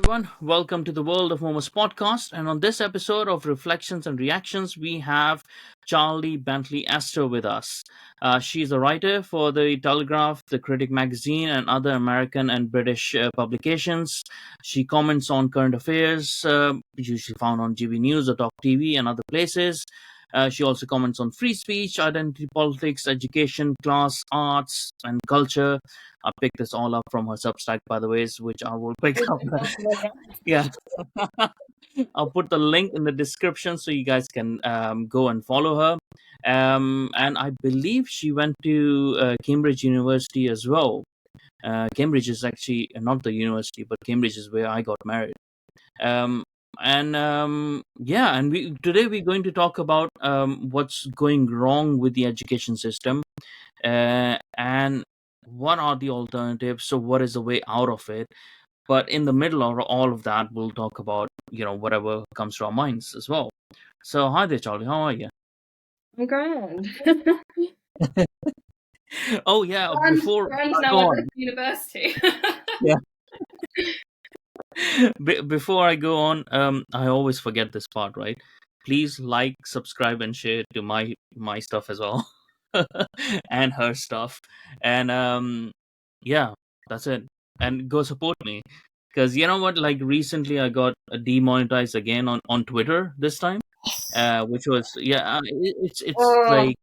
everyone. Welcome to the World of Momos podcast. And on this episode of Reflections and Reactions, we have Charlie Bentley-Astor with us. She's a writer for The Telegraph, The Critic magazine, and other American and British publications. She comments on current affairs, usually found on GB News or Talk TV and other places. She also comments on free speech, identity politics, education, class, arts, and culture. I picked this all up from her Substack, by the way, which I will pick up. Yeah, I'll put the link in the description so you guys can go and follow her. And I believe she went to Cambridge University as well. Cambridge is actually not the university, but Cambridge is where I got married. Um, and we today we're going to talk about what's going wrong with the education system, and what are the alternatives. So, what is the way out of it? But in the middle of all of that, we'll talk about whatever comes to our minds as well. So, hi there, Charlie. How are you? I'm grand. Oh yeah, before Grand I now go I'm on, at university. yeah, before I go on, I always forget this part, right? Please like, subscribe, and share to my stuff as well, and her stuff, and yeah, that's it. And go support me, because you know what? Like recently, I got demonetized again on Twitter this time, which was it's Oh, like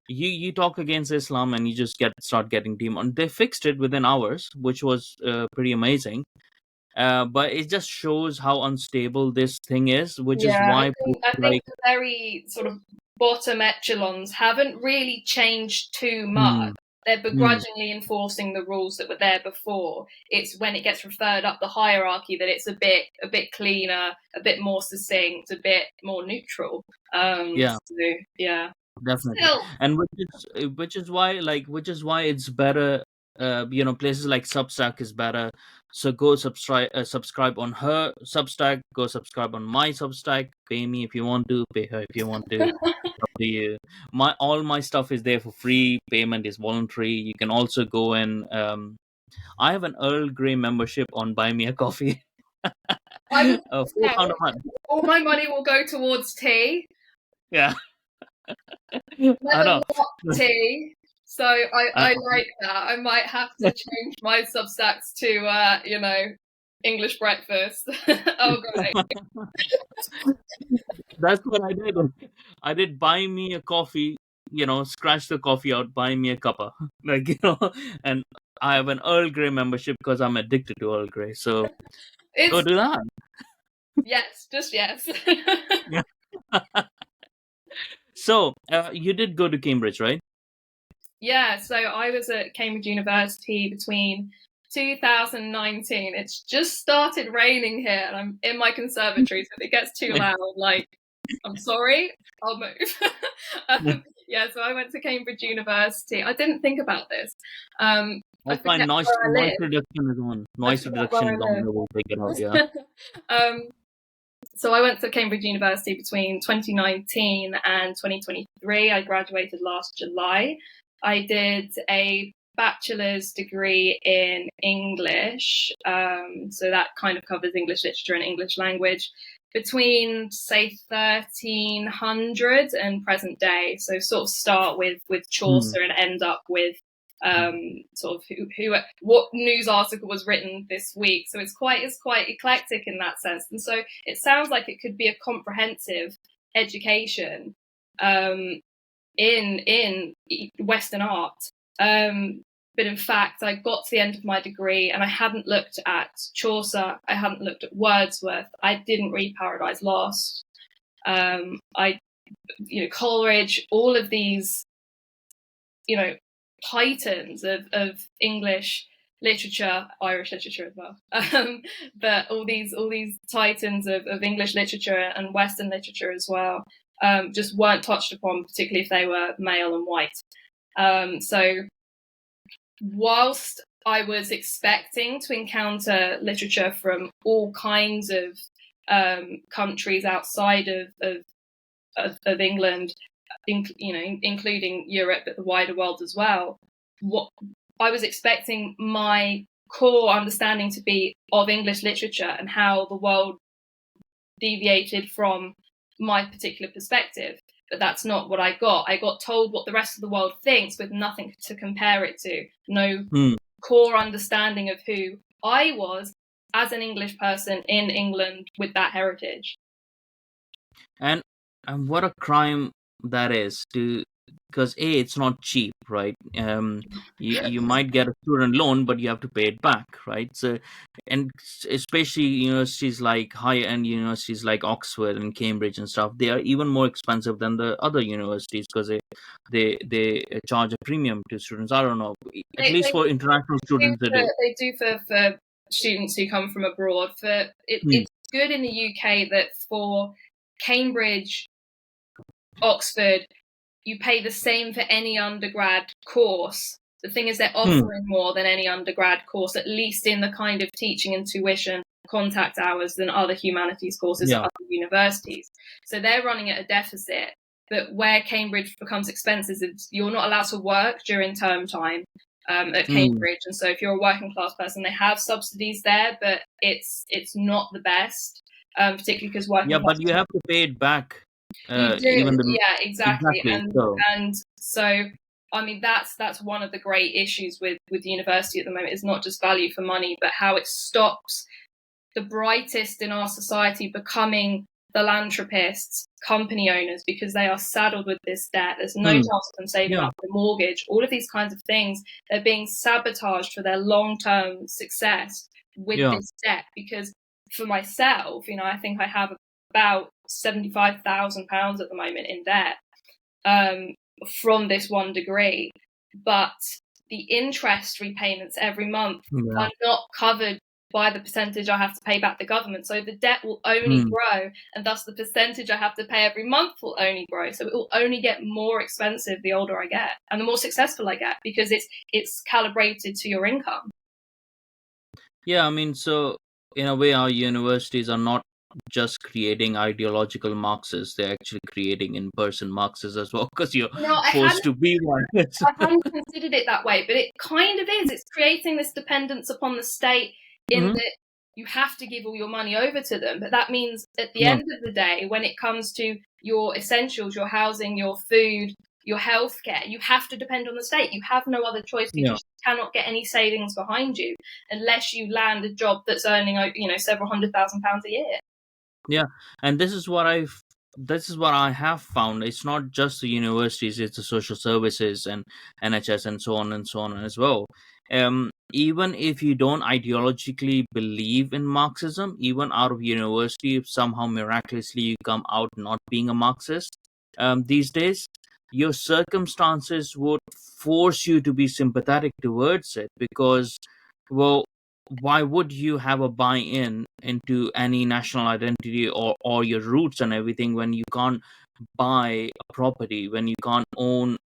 you talk against Islam and you just start getting demon. They fixed it within hours, which was pretty amazing. But it just shows how unstable this thing is, which is yeah. why I think like the very sort of bottom echelons haven't really changed too much. hmm, They're hmm, begrudgingly enforcing the rules that were there before. It's when it gets referred up the hierarchy that it's a bit cleaner, a bit more succinct, a bit more neutral. yeah, So yeah. definitely. Still, And which is why it's better. Places like Substack is better. So go subscribe on her Substack. Go subscribe on my Substack. Pay me if you want to. Pay her if you want to. Up to you. All my stuff is there for free. Payment is voluntary. You can also go and I have an Earl Grey membership on Buy Me a Coffee. I was £4 a month. all my money will go towards tea. Yeah, I Never know. what tea. So I, I like that. I might have to change my Substacks to English breakfast. Oh great. that's what I did. I did Buy Me a Coffee. Scratch the coffee out. Buy me a cuppa. And I have an Earl Grey membership because I'm addicted to Earl Grey. So go It's do that. yes, just yes. Yeah. So you did go to Cambridge, right? Yeah, so I was at Cambridge University between 2019. It's just started raining here and I'm in my conservatory, so if it gets too loud, like I'm sorry, I'll move. Yeah, so I went to Cambridge University. I didn't think about this. I I find forget where I noise live. reduction is on. I Noise forget where reduction is on. I We'll take it out. Yeah. live. So I went to Cambridge University between 2019 and 2023. I graduated last July. I did a bachelor's degree in English. So that kind of covers English literature and English language between, say, 1300 and present day. So sort of start with Hmm. Chaucer and end up with sort of what news article was written this week. So it's quite eclectic in that sense. And so it sounds like it could be a comprehensive education in Western art. But in fact, I got to the end of my degree and I hadn't looked at Chaucer, I hadn't looked at Wordsworth, I didn't read Paradise Lost. Coleridge, all of these, titans of English literature, Irish literature as well. But all these titans of English literature and Western literature as well just weren't touched upon, particularly if they were male and white. So whilst I was expecting to encounter literature from all kinds of countries outside of England, including Europe, but the wider world as well, what I was expecting my core understanding to be of English literature and how the world deviated from my particular perspective. But that's not what I got. I got told what the rest of the world thinks with nothing to compare it to. No core understanding of who I was as an English person in England with that heritage. And what a crime that is, because it's not cheap, right? You might get a student loan, but you have to pay it back, right? So, and especially universities like higher end universities like Oxford and Cambridge and stuff, they are even more expensive than the other universities because they charge a premium to students. I don't know, at least for international students they do. They do for students who come from abroad. It's good in the UK that for Cambridge, Oxford, you pay the same for any undergrad course. The thing is, they're offering more than any undergrad course, at least in the kind of teaching and tuition contact hours than other humanities courses at other universities. So they're running at a deficit. But where Cambridge becomes expensive is you're not allowed to work during term time at Cambridge. And so if you're a working class person, they have subsidies there, but it's not the best, particularly because working class. But you have to pay it back. You do, exactly. And so I mean that's one of the great issues with the university at the moment. It's not just value for money, but how it stops the brightest in our society becoming philanthropists, company owners, because they are saddled with this debt. There's no chance of them saving up the mortgage. All of these kinds of things, they're being sabotaged for their long-term success with this debt. Because for myself, I think I have about £75,000 at the moment in debt from this one degree, but the interest repayments every month are not covered by the percentage I have to pay back the government. So the debt will only grow, and thus the percentage I have to pay every month will only grow. So it will only get more expensive the older I get and the more successful I get, because it's calibrated to your income. Yeah, I mean, so in a way, our universities are not just creating ideological Marxists, they're actually creating in-person Marxists as well, because you're forced to be one. I hadn't considered it that way, but it kind of is. It's creating this dependence upon the state in that you have to give all your money over to them. But that means at the end of the day, when it comes to your essentials, your housing, your food, your healthcare, you have to depend on the state. You have no other choice, because you cannot get any savings behind you unless you land a job that's earning, several £100,000 a year. Yeah, and this is what I have found. It's not just the universities; it's the social services and NHS and so on as well. Even if you don't ideologically believe in Marxism, even out of university, if somehow miraculously you come out not being a Marxist, these days, your circumstances would force you to be sympathetic towards it, because, well, why would you have a buy-in into any national identity or your roots and everything when you can't buy a property, when you can't own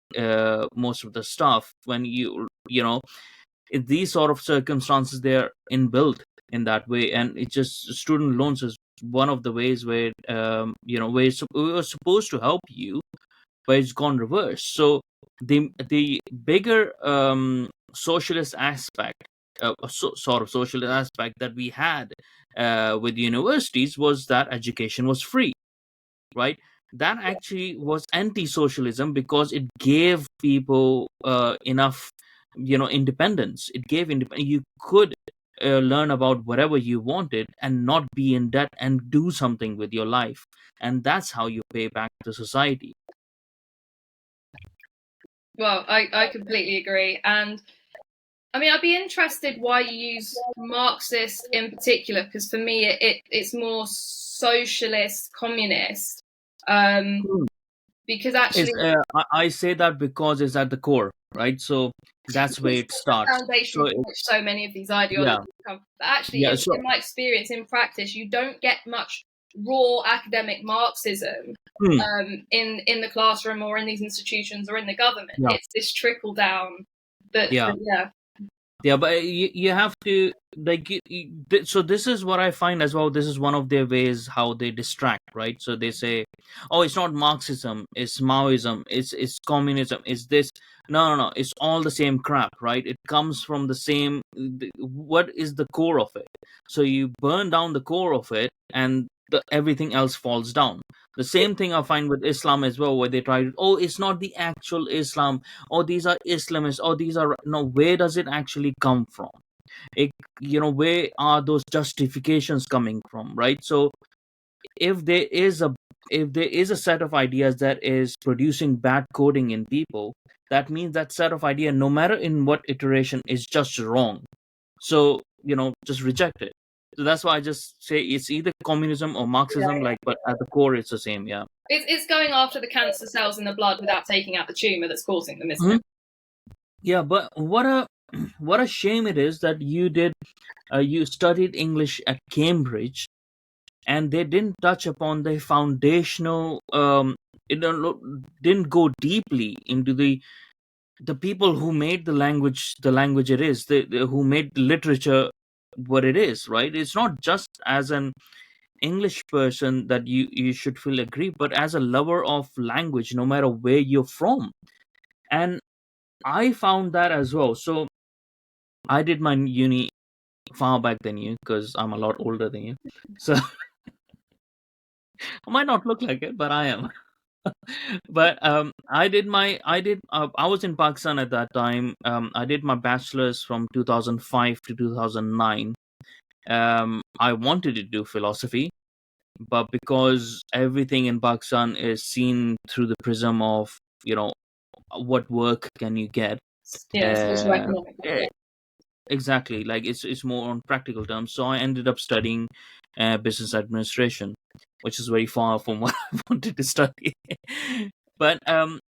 most of the stuff, when in these sort of circumstances they're inbuilt in that way. And it's just student loans is one of the ways where where we were supposed to help you, but it's gone reverse. So the bigger socialist aspect, sort of socialist aspect that we had with universities was that education was free, right? That actually was anti-socialism, because it gave people enough independence. It gave you could learn about whatever you wanted and not be in debt and do something with your life, and that's how you pay back to society. Well, I completely agree. And I mean, I'd be interested why you use Marxist in particular, because for me, it's more socialist, communist. Because actually, I say that because it's at the core, right? So that's where it starts. The foundation from which so many of these ideologies come. But actually, in my experience, in practice, you don't get much raw academic Marxism in the classroom or in these institutions or in the government. It's this trickle down. But Yeah, but you have to like so this is what I find as well. This is one of their ways how they distract, right? So they say, oh, it's not Marxism, it's Maoism, it's communism, it's this. No, no, no, it's all the same crap, right? It comes from the same. What is the core of it? So you burn down the core of it, and everything else falls down. The same thing I find with Islam as well, where they try to, oh, it's not the actual Islam, or these are Islamists, or these are no. Where does it actually come from? It, where are those justifications coming from, right? So if there is a if there is a set of ideas that is producing bad coding in people, that means that set of idea, no matter in what iteration, is just wrong. So just reject it. So that's why I just say it's either communism or Marxism, Yeah. like, but at the core it's the same. Yeah. It's going after the cancer cells in the blood without taking out the tumor that's causing them, isn't Mhm. it? Yeah, but what a what a shame it is that you studied English at Cambridge, and they didn't touch upon the foundational. It didn't go deeply into the people who made the language it is, who made literature what it is, right? It's not just as an English person that you should feel aggrieved, but as a lover of language, no matter where you're from. And I found that as well. So I did my uni far back than you because I'm a lot older than you. So I might not look like it, but I am. But I was in Pakistan at that time. I did my bachelor's from 2005 to 2009. I wanted to do philosophy, but because everything in Pakistan is seen through the prism of, what work can you get. Yeah, uh, socioeconomic. eh, exactly, like it's more on practical terms. So I ended up studying business administration, which is very far from what I wanted to study. But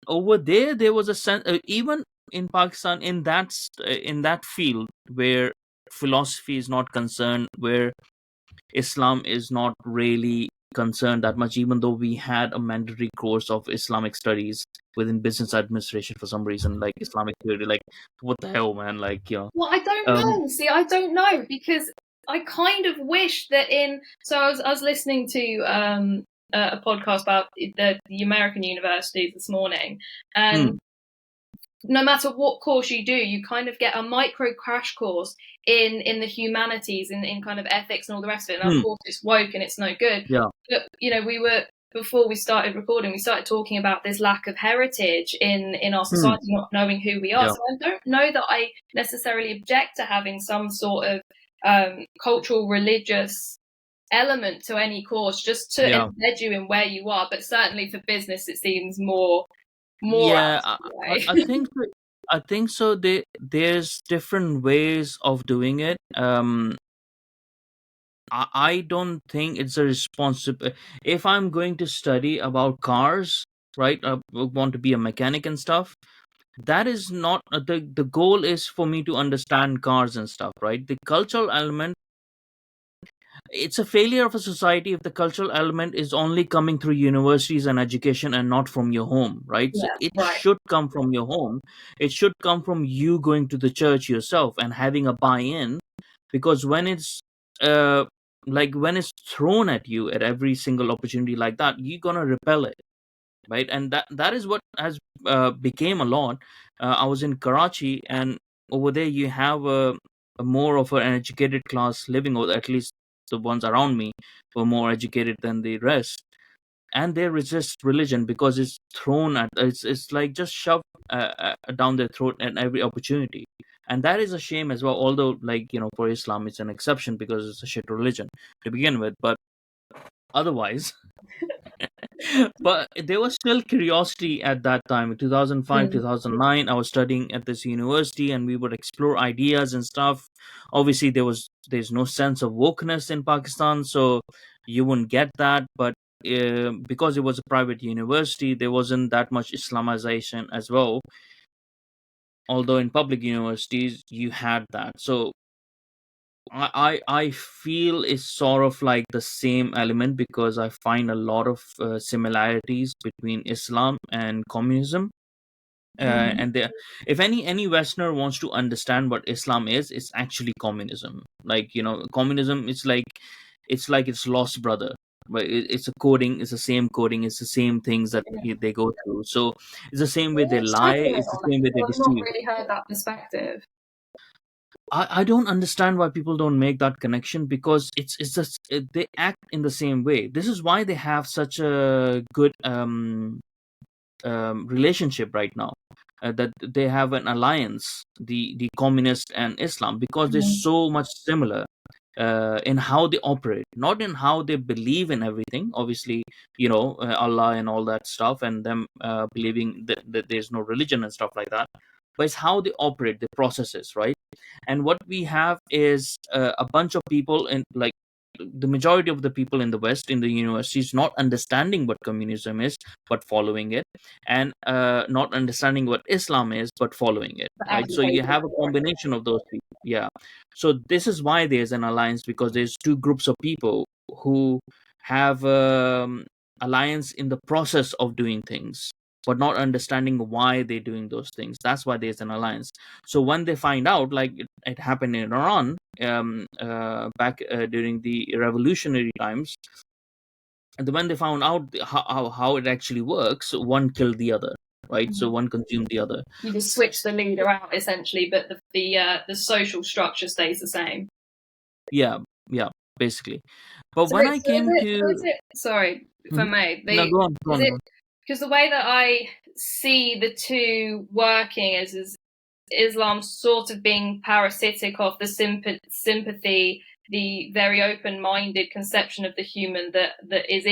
over there was a sense, even in Pakistan, in that field where philosophy is not concerned, where Islam is not really concerned that much, even though we had a mandatory course of Islamic studies within business administration for some reason, like Islamic theory. Like, what the hell, man? Like, Well, I don't um know. See, I don't know because I kind of wish that in. So I was listening to a podcast about the American universities this morning, hmm, and no matter what course you do, you kind of get a micro crash course in the humanities, in kind of ethics and all the rest of it. And of hmm, course, it's woke and it's no good. yeah, But we were before we started recording, we started talking about this lack of heritage in our hmm, society, not knowing who we are. yeah, So I don't know that I necessarily object to having some sort of cultural, religious element to any course, just to yeah, embed you in where you are. But certainly for business, it seems more out yeah. of the way. I think I think so. There's different ways of doing it. I don't think it's a responsible. If I'm going to study about cars, right? I want to be a mechanic and stuff. That is not the goal. Is for me to understand cars and stuff, right? The cultural element, it's a failure of a society if the cultural element is only coming through universities and education and not from your home, right? So Yeah, it right. should come from your home. It should come from you going to the church yourself and having a buy-in, because when it's uh when it's thrown at you at every single opportunity like that, you're gonna repel it, right? And that is what has became a lot. I was in Karachi, and over there you have a more of an educated class living, or at least the ones around me were more educated than the rest, and they resist religion because it's thrown at it's like just shoved down their throat at every opportunity. And that is a shame as well, although, like, for Islam it's an exception because it's a shit religion to begin with. But otherwise, but there was still curiosity at that time. In 2005, Mm. 2009, I was studying at this university, and we would explore ideas and stuff. Obviously, there's no sense of wokeness in Pakistan, so you wouldn't get that. But because it was a private university, there wasn't that much Islamization as well, although in public universities you had that. So I feel it's sort of like the same element, because I find a lot of similarities between Islam and communism. Mhm. And if any Westerner wants to understand what Islam is, it's actually communism. Like, communism, it's like its lost brother. But it's a coding, it's the same coding, it's the same things that they go through. So it's the same way they What's lie, struggling it's the on that? same way they Because I've not deceive. really heard that perspective. I don't understand why people don't make that connection, because it's just they act in the same way. This is why they have such a good relationship right now, that they have an alliance, the communist and Islam, because they're Mhm. so much similar in how they operate, not in how they believe in everything. Obviously, Allah and all that stuff, and them believing that there's no religion and stuff like that, but it's how they operate, the processes, right? And what we have is a bunch of people in, like, the majority of the people in the West, in the universities, not understanding what communism is but following it, and not understanding what Islam is but following it, The right? So you advocating have a for it. combination of those people. Yeah. So this is why there's an alliance, because there's two groups of people who have alliance in the process of doing things, but not understanding why they're doing those things. That's why there's an alliance. So when they find out, like it happened in Iran, back during the revolutionary times, and when they found out how it actually works, one killed the other, right? So Mhm. one consumed the other. You just switch the leader out essentially, but the social structure stays the same. Yeah, yeah, basically. But So, when I came is to it? Sorry, if I Mhm. may. No, go on, go Is on, it go on. because the way that I see the two working is Islam sort of being parasitic of the sympathy, the very open-minded conception of the human that is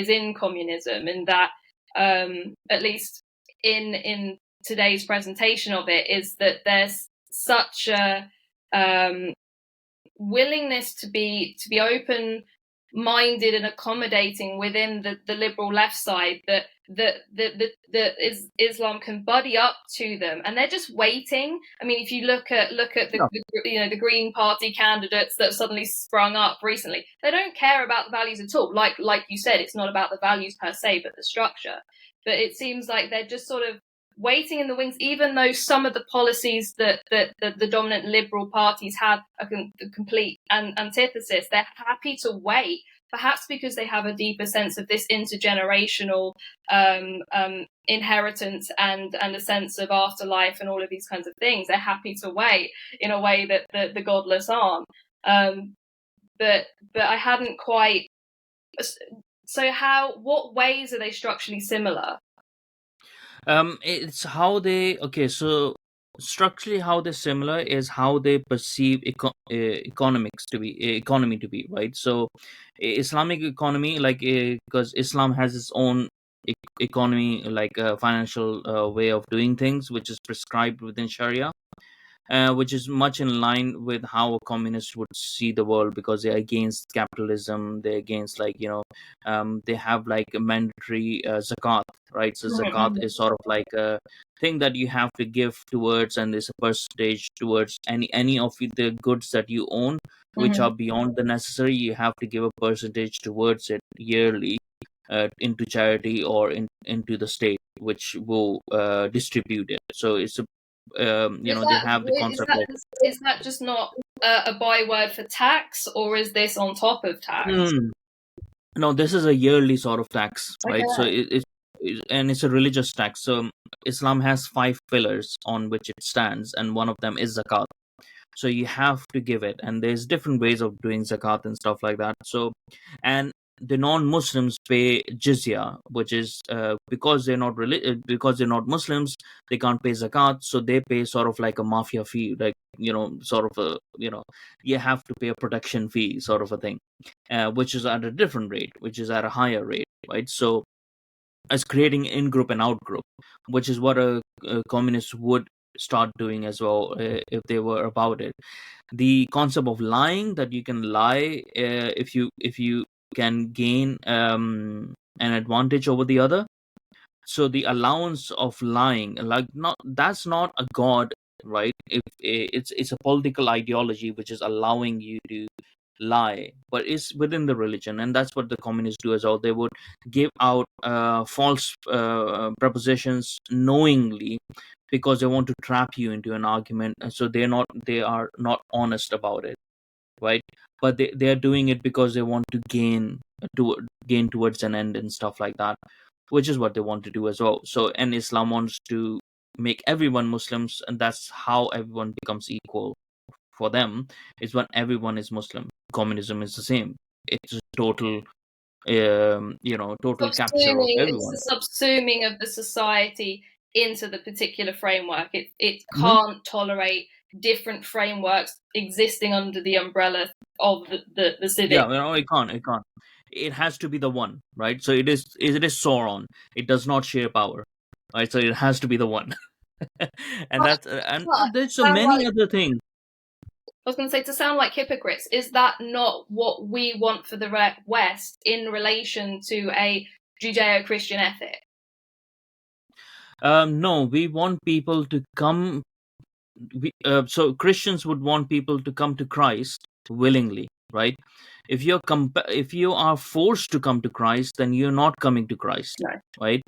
in communism, and that at least in today's presentation of it is that there's such a um, willingness to be open minded and accommodating within the liberal left side that Islam can buddy up to them, and they're just waiting. I mean, if you look at Yeah. the Green Party candidates that have suddenly sprung up recently, they don't care about the values at all. Like you said, it's not about the values per se, but the structure. But it seems like they're just sort of waiting in the wings, even though some of the policies that the dominant liberal parties have a complete antithesis. They're happy to wait, perhaps because they have a deeper sense of this intergenerational inheritance and a sense of afterlife and all of these kinds of things. They're happy to wait in a way that the godless aren't. But I hadn't quite. So what ways are they structurally similar? It's how they, okay, so structurally how they're similar is how they perceive economy to be, right? So Islamic economy, like, because Islam has its own economy, like a financial way of doing things, which is prescribed within Sharia, which is much in line with how a communist would see the world, because they're against capitalism, they're against, like, they have like a mandatory zakat, right? So zakat Mhm, is sort of like a thing that you have to give towards, and there's a percentage towards any of the goods that you own, which mhm. are beyond the necessary. You have to give a percentage towards it yearly, into charity or into the state, which will distribute it. So it's a Is they that have the is concept that of is that just not a byword for tax, or is this on top of tax? Hmm. No, this is a yearly sort of tax, right? So Okay. and it's a religious tax. So Islam has five pillars on which it stands, and one of them is zakat. So you have to give it, and there's different ways of doing zakat and stuff like that. So, and the non-Muslims pay jizya, which is because they're not Muslims, they can't pay zakat, so they pay sort of like a mafia fee, like, sort of a, you have to pay a protection fee, sort of a thing, which is at a different rate, which is at a higher rate, right? So as creating in-group and out-group, which is what a communist would start doing as well, if they were about it. The concept of lying, that you can lie, if you can gain an advantage over the other. So the allowance of lying, like, not, that's not a god, right? If it's a political ideology which is allowing you to lie, but it's within the religion, and that's what the communists do as well. They would give out false propositions knowingly, because they want to trap you into an argument, and so they are not honest about it, right? But they are doing it because they want to gain towards an end and stuff like that, which is what they want to do as well. So, and Islam wants to make everyone Muslims, and that's how everyone becomes equal. For them, is when everyone is Muslim. Communism is the same. It's a total total capture of It's everyone. the subsuming of the society into the particular framework. It Mhm. can't tolerate different frameworks existing under the umbrella of the civic. Yeah, it can't. It has to be the one, right? So it is Sauron. It does not share power, right? So it has to be the one. And But, that's and but there's so sound many like, other things. I was going to say, to sound like hypocrites, is that not what we want for the West in relation to a Judeo-Christian ethic? No, we want people to come. So Christians would want people to come to Christ willingly, right? If you are forced to come to Christ, then you're not coming to Christ, No. right?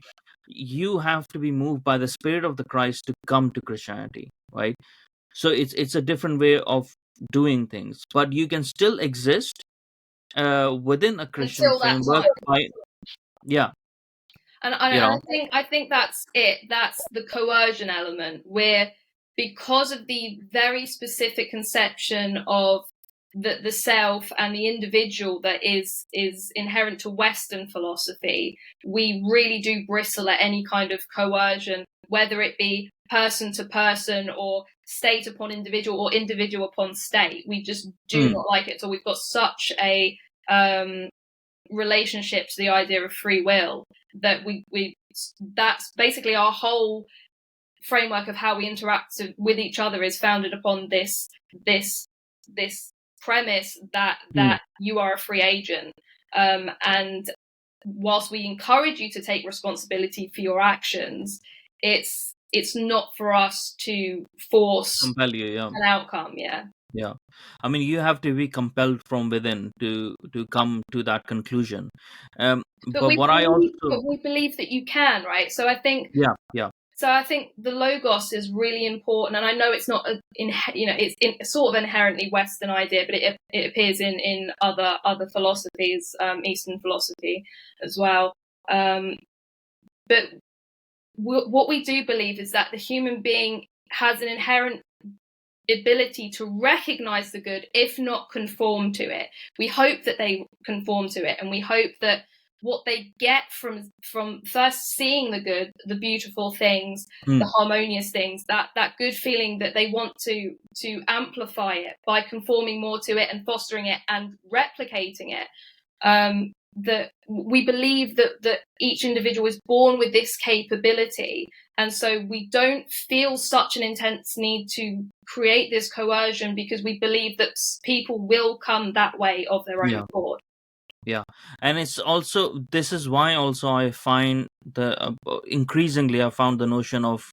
You have to be moved by the Spirit of the Christ to come to Christianity, right? So it's a different way of doing things, but you can still exist within a Christian Until that framework time. by, yeah, And you know. I think that's it. That's the coercion element, where because of the very specific conception of the self and the individual that is inherent to Western philosophy, we really do bristle at any kind of coercion, whether it be person to person or state upon individual or individual upon state. We just do Mm, not like it. So we've got such a relationship to the idea of free will that we that's basically our whole framework of how we interact with each other is founded upon this premise that mm, you are a free agent, and whilst we encourage you to take responsibility for your actions, it's not for us to force compel you, yeah. an outcome. Yeah, I mean, you have to be compelled from within to come to that conclusion. But But what I also, we believe that you can, right? So I think yeah, yeah, the logos is really important, and I know it's not it's sort of inherently Western idea, but it appears in other philosophies, Eastern philosophy as well. But what we do believe is that the human being has an inherent ability to recognize the good, if not conform to it. We hope that they conform to it, and we hope that what they get from first seeing the good, the beautiful things, mm, the harmonious things, that good feeling that they want to amplify it by conforming more to it and fostering it and replicating it. That we believe that each individual is born with this capability, and so we don't feel such an intense need to create this coercion, because we believe that people will come that way of their own yeah, accord. yeah. And it's also, this is why also I find increasingly I found the notion of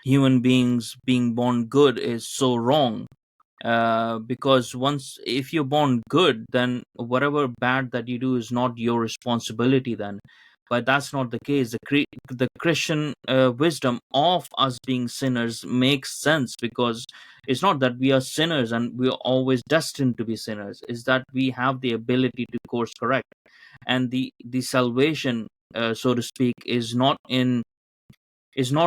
human beings being born good is so wrong. Because once, if you're born good, then whatever bad that you do is not your responsibility then. But that's not the case. The Christian wisdom of us being sinners makes sense, because it's not that we are sinners and we are always destined to be sinners. It's that we have the ability to course correct, and the salvation, so to speak, is not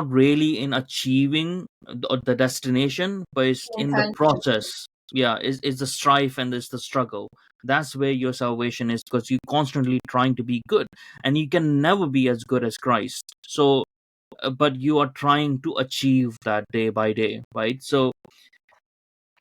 really in achieving the destination, but it's in the Intention. process. Yeah, it's the strife and it's the struggle. That's where your salvation is, because you're constantly trying to be good, and you can never be as good as Christ. So, but you are trying to achieve that day by day, right? So,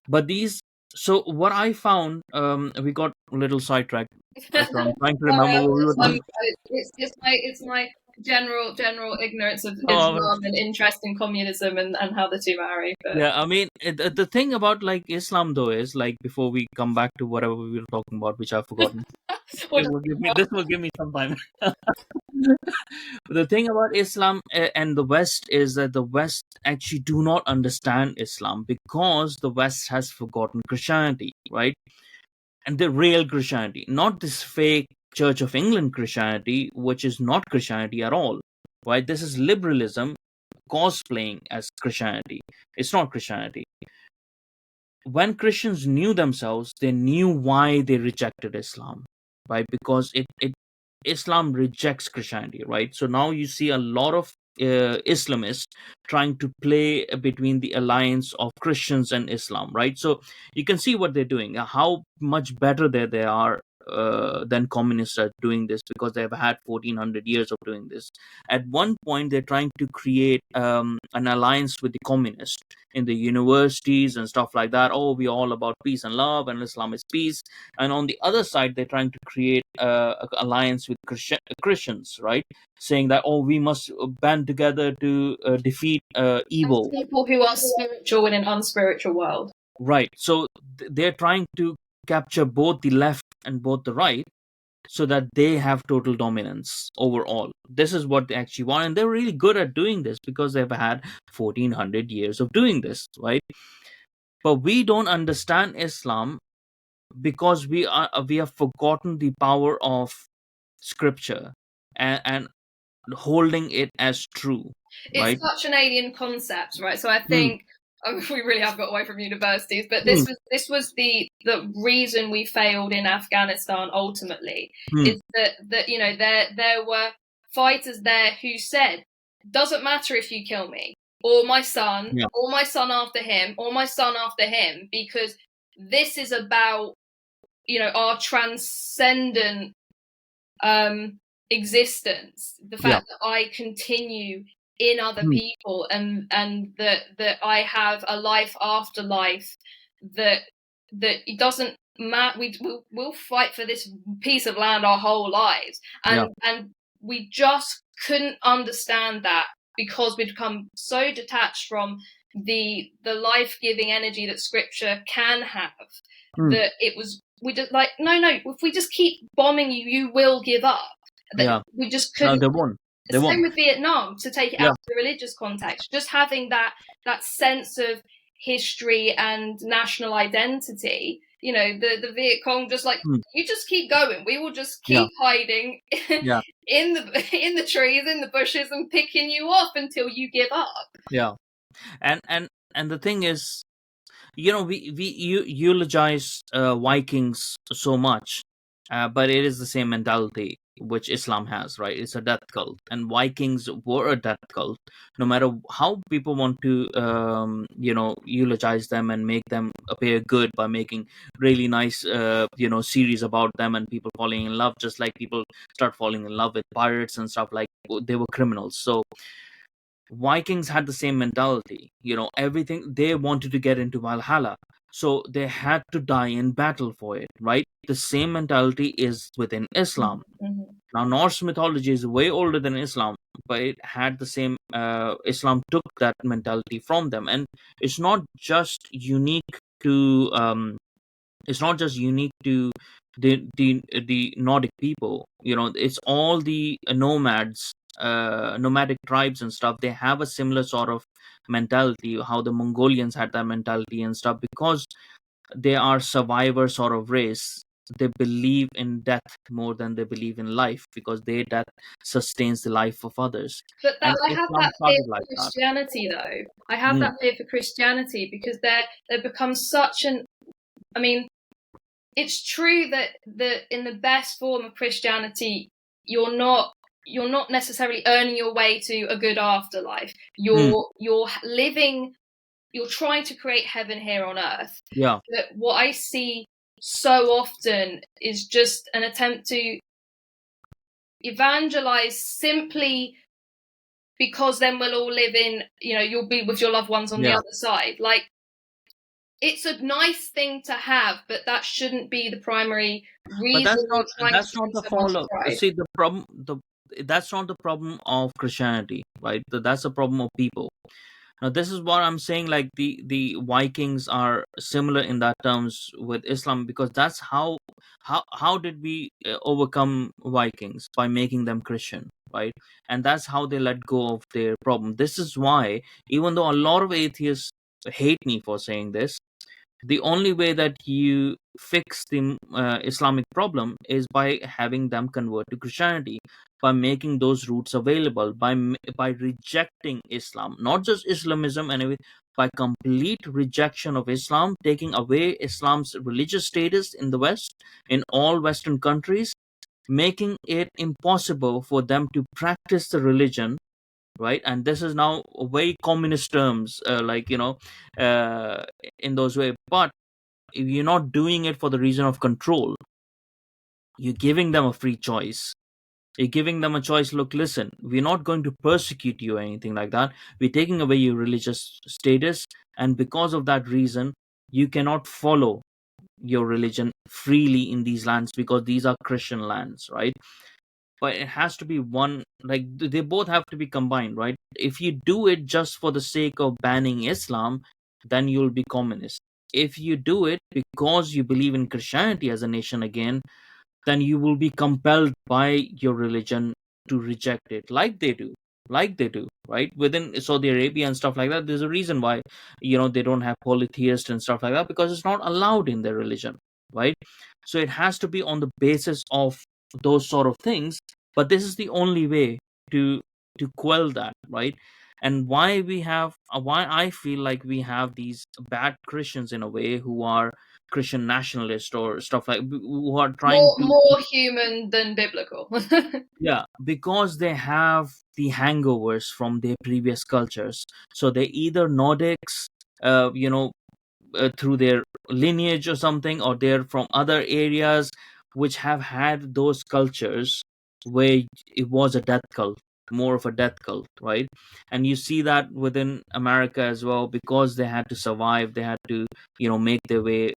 but these. So what I found, we got a little sidetracked. So I'm trying to Sorry, remember what we were talking. it's my general ignorance of Oh, Islam and interest in communism and how the two marry. But yeah, I mean, the thing about like Islam though is, like, before we come back to whatever we were talking about, which I've forgotten. what This will give me some time. The thing about Islam and the West is that the West actually do not understand Islam, because the West has forgotten Christianity, right? and the real Christianity, not this fake Church of England Christianity, which is not Christianity at all, right? This is liberalism cosplaying as Christianity. It's not Christianity. When Christians knew themselves, they knew why they rejected Islam, right? Because it Islam rejects Christianity, right? So now you see a lot of Islamists trying to play between the alliance of Christians and Islam, right? So you can see what they're doing, how much better they are than communists are doing this, because they've had 1400 years of doing this. At one point, they're trying to create an alliance with the communists in the universities and stuff like that. Oh, we're all about peace and love, and Islam is peace. And on the other side, they're trying to create an alliance with Christians, right? Saying that, oh, we must band together to defeat evil. People who are spiritual in an unspiritual world. Right. So they're trying to capture both the left and both the right, so that they have total dominance overall. This is what they actually want, and they're really good at doing this because they've had 1400 years of doing this, right? But we don't understand Islam because we have forgotten the power of scripture, and holding it as true, right? It's such an alien concept, right? So I Hmm. think we really have got away from universities, but Hmm. this was the reason we failed in Afghanistan ultimately. Hmm. Is that you know there were fighters there who said, doesn't matter if you kill me or my son, Yeah. or my son after him, or my son after him, because this is about, you know, our transcendent existence, the Yeah. fact that I continue in other Hmm. people, and that I have a life after life, that it doesn't matter. We'll fight for this piece of land our whole lives, Yeah. and we just couldn't understand that because we'd become so detached from the life-giving energy that scripture can have, Hmm. that it was, we just like, no, if we just keep bombing you, you will give up. That Yeah. we just No, couldn't. they won't. They Same won't. with Vietnam, to take it Yeah. out of the religious context, just having that sense of history and national identity. You know, the Viet Cong just like, Hmm. you just keep going, we will just Yeah. keep hiding Yeah. in the trees, in the bushes, and picking you off until you give up. Yeah. And the thing is, we eulogize Vikings so much, but it is the same mentality which Islam has, right? It's a death cult, and Vikings were a death cult. No matter how people want to, eulogize them and make them appear good by making really nice, series about them, and people falling in love, just like people start falling in love with pirates and stuff, like they were criminals. So Vikings had the same mentality. Everything they wanted to get into Valhalla. So they had to die in battle for it, right? The same mentality is within Islam. Mm-hmm. Now, Norse mythology is way older than Islam, but it had the same, Islam took that mentality from them. And it's not just unique to, the Nordic people. It's all the nomads, nomadic tribes and stuff. They have a similar sort of mentality, how the Mongolians had that mentality and stuff, because they are survivor sort of race. They believe in death more than they believe in life, because their death sustains the life of others. But that And I have Islam that fear started like for that. Christianity, though. I have Mm. that fear for Christianity because they've become such an. I mean, it's true that in the best form of Christianity, you're not necessarily earning your way to a good afterlife. Mm. You're living. You're trying to create heaven here on earth. Yeah. But what I see so often is just an attempt to evangelize simply because then we'll all live in, you'll be with your loved ones on the Yeah. other side. Like, it's a nice thing to have, but that shouldn't be the primary But reason that's not you're trying to that's not bring the someone fall to of, Christ. see, the problem, that's not the problem of Christianity, right? That's the problem of people. Now, this is what I'm saying, like the Vikings are similar in that terms with Islam, because that's how did we overcome Vikings? By making them Christian, right? And that's how they let go of their problem. This is why, even though a lot of atheists hate me for saying this, The only way that you fix the Islamic problem is by having them convert to Christianity, by making those roots available, by rejecting Islam, not just Islamism and everything, by complete rejection of Islam, taking away Islam's religious status in the West, in all Western countries, making it impossible for them to practice the religion, right? And this is now very communist terms, uh, in those way. But if you're not doing it for the reason of control, you're giving them a free choice. You're giving them a choice. Look, listen, we're not going to persecute you or anything like that. We're taking away your religious status, and because of that reason, you cannot follow your religion freely in these lands, because these are Christian lands, right? But it has to be one, like they both have to be combined, right? If you do it just for the sake of banning Islam, then you'll be communist. If you do it because you believe in Christianity as a nation again, then you will be compelled by your religion to reject it, like they do, right? Within Saudi Arabia and stuff like that, there's a reason why, they don't have polytheists and stuff like that, because it's not allowed in their religion, right? So it has to be on the basis of those sort of things. But this is the only way to quell that, right? And why I feel like we have these bad Christians in a way, who are Christian nationalists or stuff, like who are trying to, More human than biblical. yeah, because they have the hangovers from their previous cultures. So they either Nordics, through their lineage or something, or they're from other areas which have had those cultures where it was a death cult, more of a death cult, right? And you see that within America as well, because they had to survive, they had to, make their way,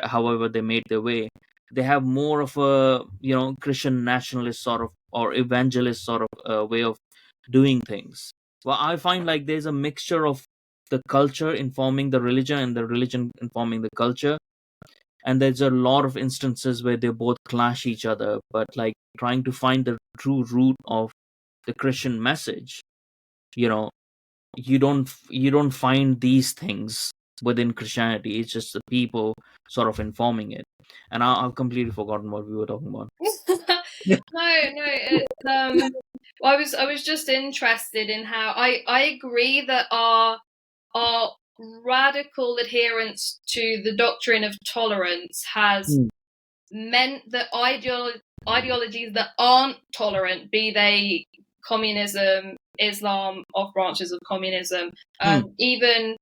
however they made their way. They have more of a, Christian nationalist sort of, or evangelist sort of way of doing things. Well, I find like there's a mixture of the culture informing the religion and the religion informing the culture, and there's a lot of instances where they both clash each other. But like trying to find the true root of the Christian message, you know you don't find these things within Christianity. It's just the people sort of informing it. And I've completely forgotten what we were talking about. No, it's well, I was just interested in how I agree that our radical adherence to the doctrine of tolerance has Mm, meant that ideologies that aren't tolerant, be they communism, Islam, off branches of communism, mm, even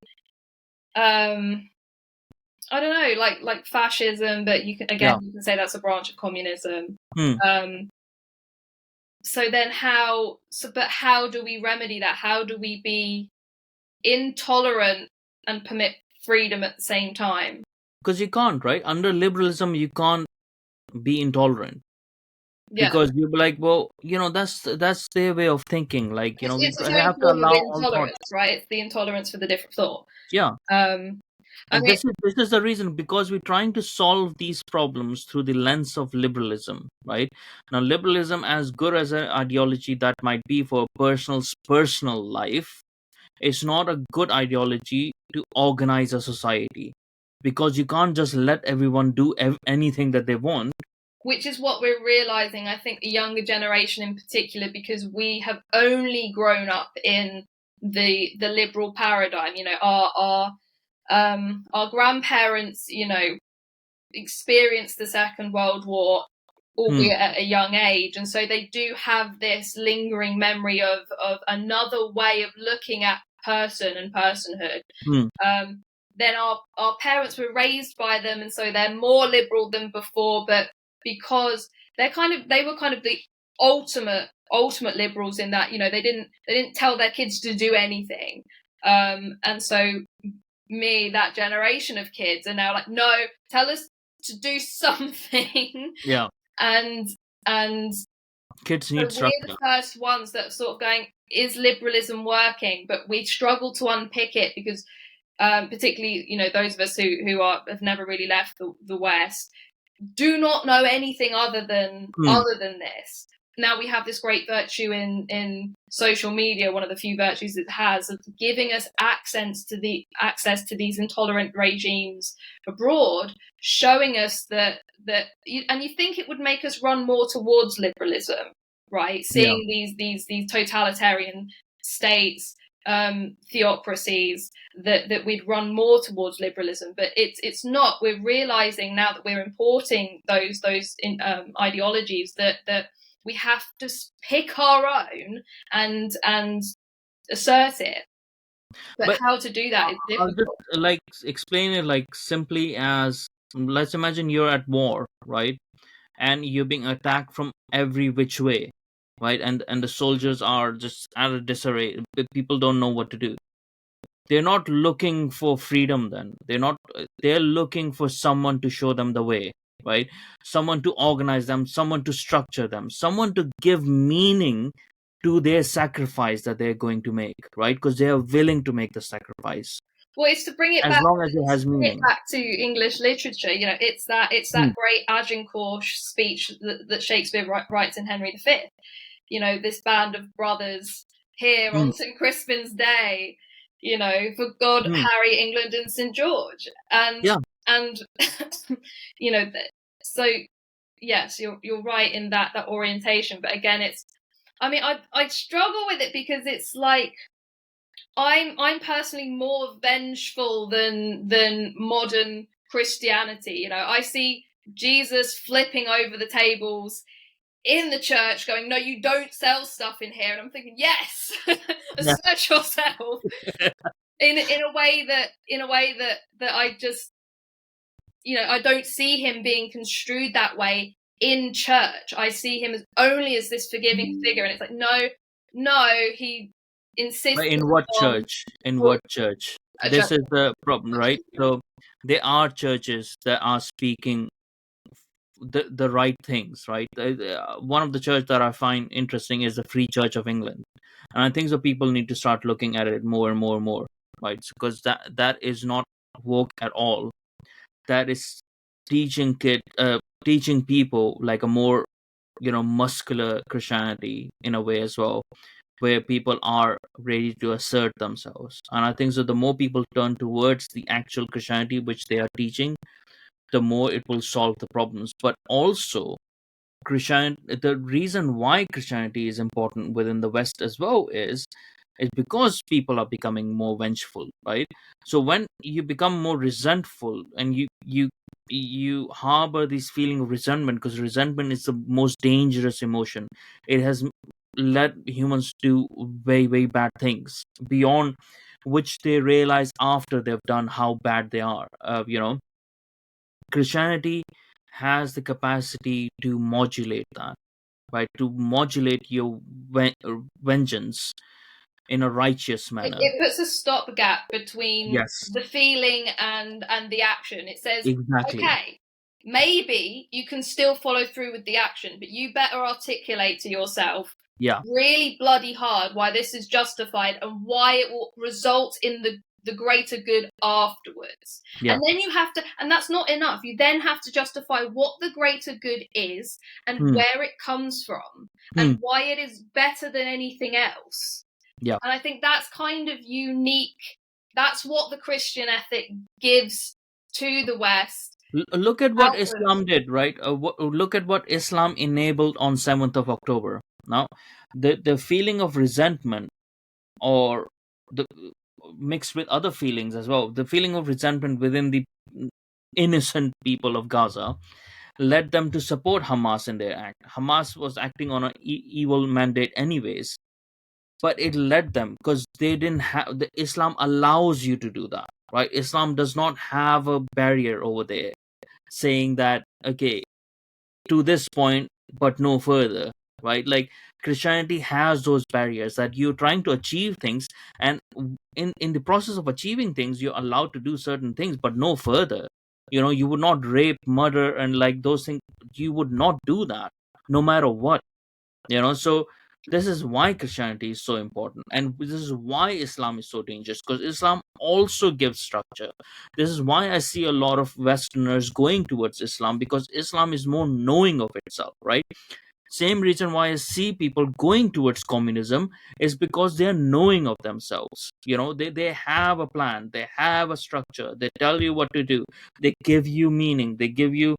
I don't know, like fascism, but you can yeah. say that's a branch of communism. Mm. But how do we remedy that? How do we be intolerant and permit freedom at the same time? Because you can't, right? Under liberalism, you can't be intolerant, Yeah, because you'll be like, well, that's their way of thinking. Like, we it's its own have to form of allow all intolerance, thoughts. right? It's the intolerance for the different thought. Yeah. I And mean, this is the reason, because we're trying to solve these problems through the lens of liberalism, right? Now, liberalism, as good as an ideology that might be for a personal life, is not a good ideology to organize a society, because you can't just let everyone do anything that they want. which is what we're realizing, I think, the younger generation in particular, because we have only grown up in the liberal paradigm. Our grandparents, experienced the Second World War, Hmm. albeit at a young age, and so they do have this lingering memory of another way of looking at person and personhood. Hmm. Then our parents were raised by them, and so they're more liberal than before, but because they were kind of the ultimate liberals in that, they didn't tell their kids to do anything. And so that generation of kids are now like, no, tell us to do something. Yeah. and and Kids so need we're the structure. first ones that are sort of going, is liberalism working? But we struggle to unpick it because, particularly, those of us who have never really left the West, do not know anything other than Hmm. this. now we have this great virtue in social media, one of the few virtues it has, of giving us access to these intolerant regimes abroad, showing us that and you think it would make us run more towards liberalism, right? Yeah. Seeing these totalitarian states, theocracies, that we'd run more towards liberalism, but it's not. We're realizing now that we're importing those ideologies that we have to pick our own and assert it. But But how to do that is I'll just difficult. like explain it like simply as, let's imagine you're at war, right? And you're being attacked from every which way, right? And the soldiers are just at a disarray. People don't know what to do. They're not looking for freedom then. They're looking for someone to show them the way, right? Someone to organize them, someone to structure them, someone to give meaning to their sacrifice that they're going to make, right? Because they are willing to make the sacrifice Well, it's to bring it as back. long as it has meaning. To English literature. It's that great Agincourt speech that Shakespeare writes in Henry V. This band of brothers here Mm. on St. Crispin's Day. For God, Harry, England, and St. George, and so yes, you're right in that orientation. But again, I struggle with it because it's like I'm personally more vengeful than modern Christianity. I see Jesus flipping over the tables in the church going, no, you don't sell stuff in here. And I'm thinking, yes, assert yourself in a way that I just, I don't see him being construed that way in church. I see him only as this forgiving figure. And it's like, no, he insists In what on church? In what church? This is the problem, right? So there are churches that are speaking the right things, right? One of the church that I find interesting is the Free Church of England, and I think so people need to start looking at it more and more and more, right? Because that is not woke at all. That is teaching people like a more muscular Christianity in a way as well, where people are ready to assert themselves. And I think so the more people turn towards the actual Christianity which they are teaching, the more it will solve the problems. But also, the reason why Christianity is important within the West as well is because people are becoming more vengeful, right? So when you become more resentful and you harbor this feeling of resentment, because resentment is the most dangerous emotion. It has led humans do way way bad things beyond which they realize after they've done how bad they are. Christianity has the capacity to modulate that, right? To modulate your vengeance in a righteous manner. it puts a stopgap between Yes, the feeling and the action. It says, exactly. okay, maybe you can still follow through with the action, but you better articulate to yourself Yeah, really bloody hard why this is justified and why it will result in the greater good afterwards. yeah. And then you have to, and that's not enough. You then have to justify what the greater good is and Hmm. where it comes from and why it is better than anything else. Yeah. And I think that's kind of unique. That's what the Christian ethic gives to the West. Look at what Islam did, right? Look at what Islam enabled on 7th of October. Now, the feeling of resentment, or the mixed with other feelings as well, the feeling of resentment within the innocent people of Gaza led them to support Hamas in their act. Hamas was acting on an evil mandate anyways, but it led them because they didn't have the Islam allows you to do that, right? Islam does not have a barrier over there saying that okay, to this point but no further, right? Like Christianity has those barriers that you're trying to achieve things, and in the process of achieving things you're allowed to do certain things but no further. You would not rape, murder, and like those things. You would not do that no matter what. So this is why Christianity is so important, and this is why Islam is so dangerous, because Islam also gives structure. This is why I see a lot of Westerners going towards Islam, because Islam is more knowing of itself, right? Same reason why I see people going towards communism is because they are knowing of themselves. They have a plan, they have a structure, they tell you what to do, they give you meaning, they give you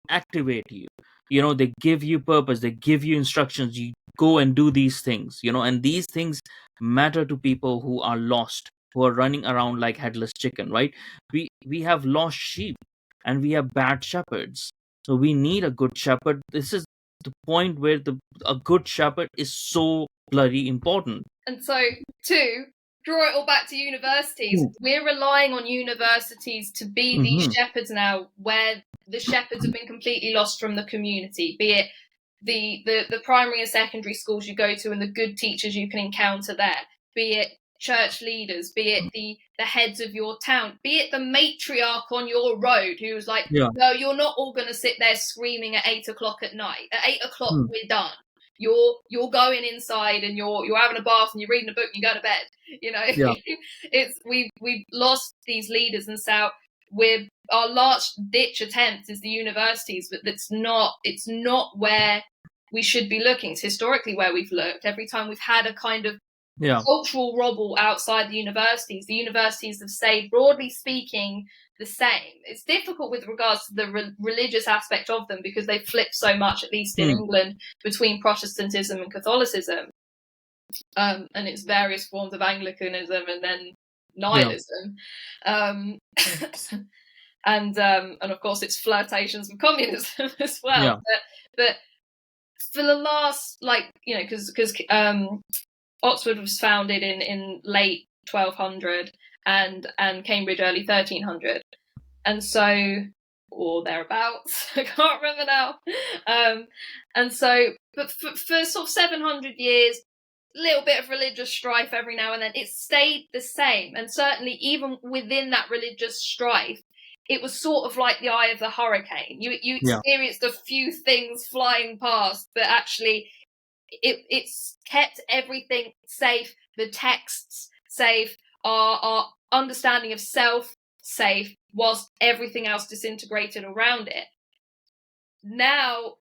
activate you. They give you purpose, they give you instructions, you go and do these things. And these things matter to people who are lost, who are running around like headless chicken, right? We have lost sheep, and we have bad shepherds. So we need a good shepherd. This is the point where a good shepherd is so bloody important. And so, two, draw it all back to universities. We're relying on universities to be these shepherds now, where the shepherds have been completely lost from the community, be it the primary and secondary schools you go to and the good teachers you can encounter there, be it church leaders, be it the heads of your town, be it the matriarch on your road who's like, no, you're not all going to sit there screaming at 8 o'clock at night. At 8 o'clock, we're done. You're going inside and you're having a bath and you're reading a book and you go to bed. It's we've lost these leaders, and so our last ditch attempt is the universities, but it's not where we should be looking. It's historically where we've looked. Every time we've had a kind of cultural rubble outside the universities have stayed, broadly speaking, the same. It's difficult with regards to the religious aspect of them, because they flip so much, at least in England, between Protestantism and Catholicism, and its various forms of Anglicanism and then nihilism, and of course its flirtations with communism as well. But for the last, because Oxford was founded in late 1200 and Cambridge early 1300, and so, or thereabouts, I can't remember now. And so, but for sort of 700 years, a little bit of religious strife every now and then. It stayed the same, and certainly even within that religious strife, it was sort of like the eye of the hurricane. You experienced a few things flying past, but actually it's kept everything safe, the texts safe, our understanding of self safe, whilst everything else disintegrated around it. Now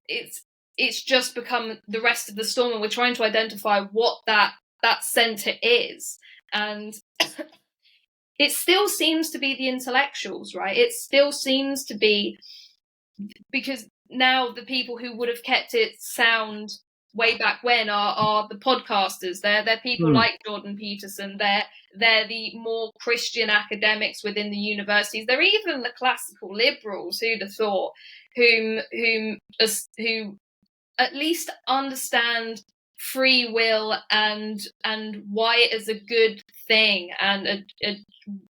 it's just become the rest of the storm, and we're trying to identify what that centre is. And it still seems to be the intellectuals, right? It still seems to be, because now the people who would have kept it sound way back when are the podcasters. They're people like Jordan Peterson. They're the more Christian academics within the universities. They're even the classical liberals, who'd have thought, who at least understand free will and why it is a good thing, and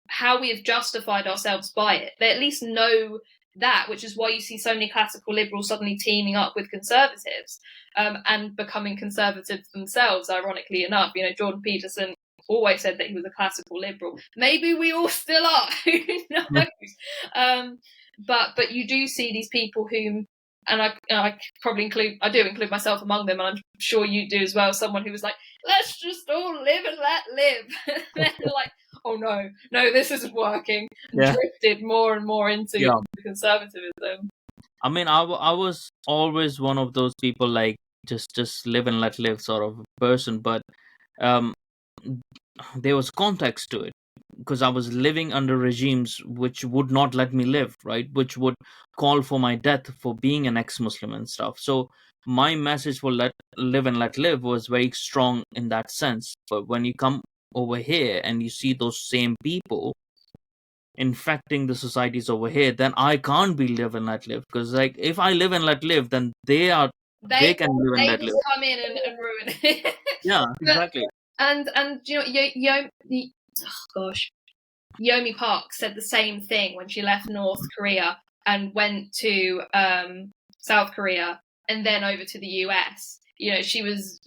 how we have justified ourselves by it. They at least know that, which is why you see so many classical liberals suddenly teaming up with conservatives, and becoming conservative themselves, ironically enough. Jordan Peterson always said that he was a classical liberal. Maybe we all still are. Who knows? But you do see these people whom, and I probably include myself among them, and I'm sure you do as well, someone who was like, let's just all live and let live. And then they're like, oh no, this isn't working, and drifted more and more into conservatism. I mean, I was always one of those people, like, just live and let live sort of person, but there was context to it, because I was living under regimes which would not let me live, right? Which would call for my death for being an ex-Muslim and stuff. So my message for live and let live was very strong in that sense. But when you come over here and you see those same people infecting the societies over here, then I can't be live and let live, because, like, if I live and let live, then they can live and let live. Come in and ruin it. Yeah, exactly. And Yeonmi Park said the same thing when she left North Korea and went to South Korea and then over to the US. She was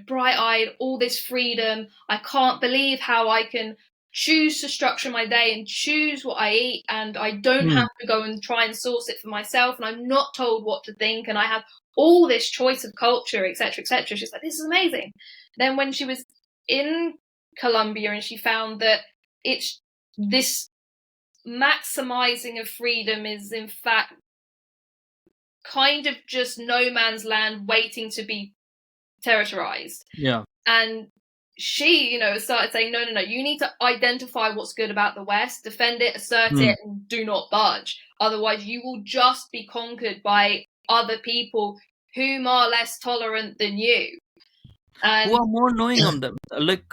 bright-eyed, all this freedom. I can't believe how I can choose to structure my day and choose what I eat, and I don't have to go and try and source it for myself, and I'm not told what to think, and I have all this choice of culture, etc., etc. She's like, this is amazing. Then when she was in Colombia and she found that it's this maximizing of freedom is in fact kind of just no man's land waiting to be territorized. Yeah. And she, started saying, no, you need to identify what's good about the West, defend it, assert Hmm. it, and do not budge. Otherwise, you will just be conquered by other people whom are less tolerant than you. And Who are more knowing of them? Like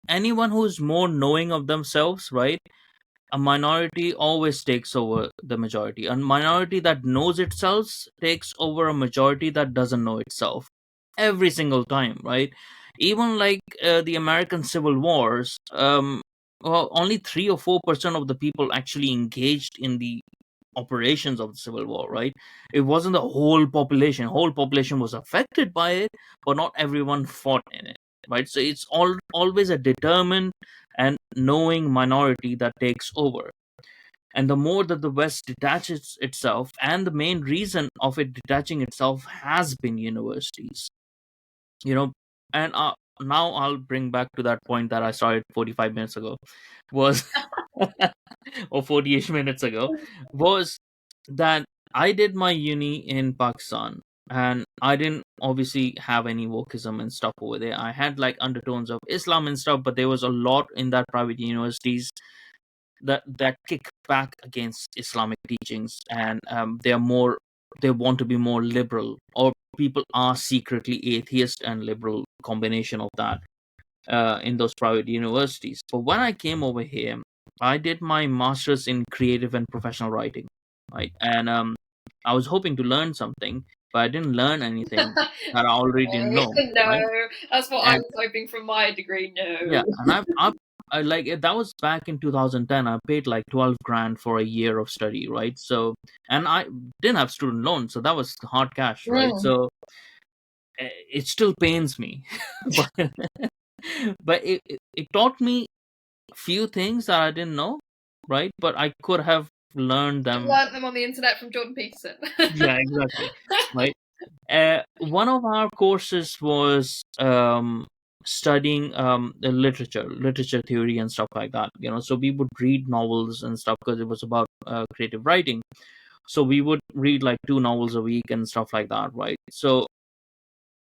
anyone who's more knowing of themselves, right? A minority always takes over the majority. A minority that knows itself takes over a majority that doesn't know itself every single time, right? Even like the American Civil Wars, well, only 3 or 4% of the people actually engaged in the operations of the Civil War, right? It wasn't the whole population. Whole population was affected by it, but not everyone fought in it, right? So it's always a determined and knowing minority that takes over. And the more that the West detaches itself, and the main reason of it detaching itself has been universities, you know. And now I'll bring back to that point that I started 45 minutes ago, was or 48 minutes ago, was that I did my uni in Pakistan, and I didn't obviously have any wokeism and stuff over there. I had like undertones of Islam and stuff, but there was a lot in that private universities that kick back against Islamic teachings, and they want to be more liberal, or people are secretly atheist and liberal combination of that in those private universities. But when I came over here, I did my master's in creative and professional writing, right? And I was hoping to learn something, but I didn't learn anything that I already didn't know, no, right? that's what I And was hoping from my degree. yeah, No. and I like that was back in 2010. I paid like 12 grand for a year of study, right? So, and I didn't have student loans, so that was hard cash, right? Mm. So it still pains me, but it taught me few things that I didn't know, right? But I could have learned I've them. learnt them on the internet from Jordan Peterson. Yeah, exactly, right. One of our courses was studying the literature theory and stuff like that. So we would read novels and stuff because it was about creative writing. So we would read like 2 novels a week and stuff like that, right? So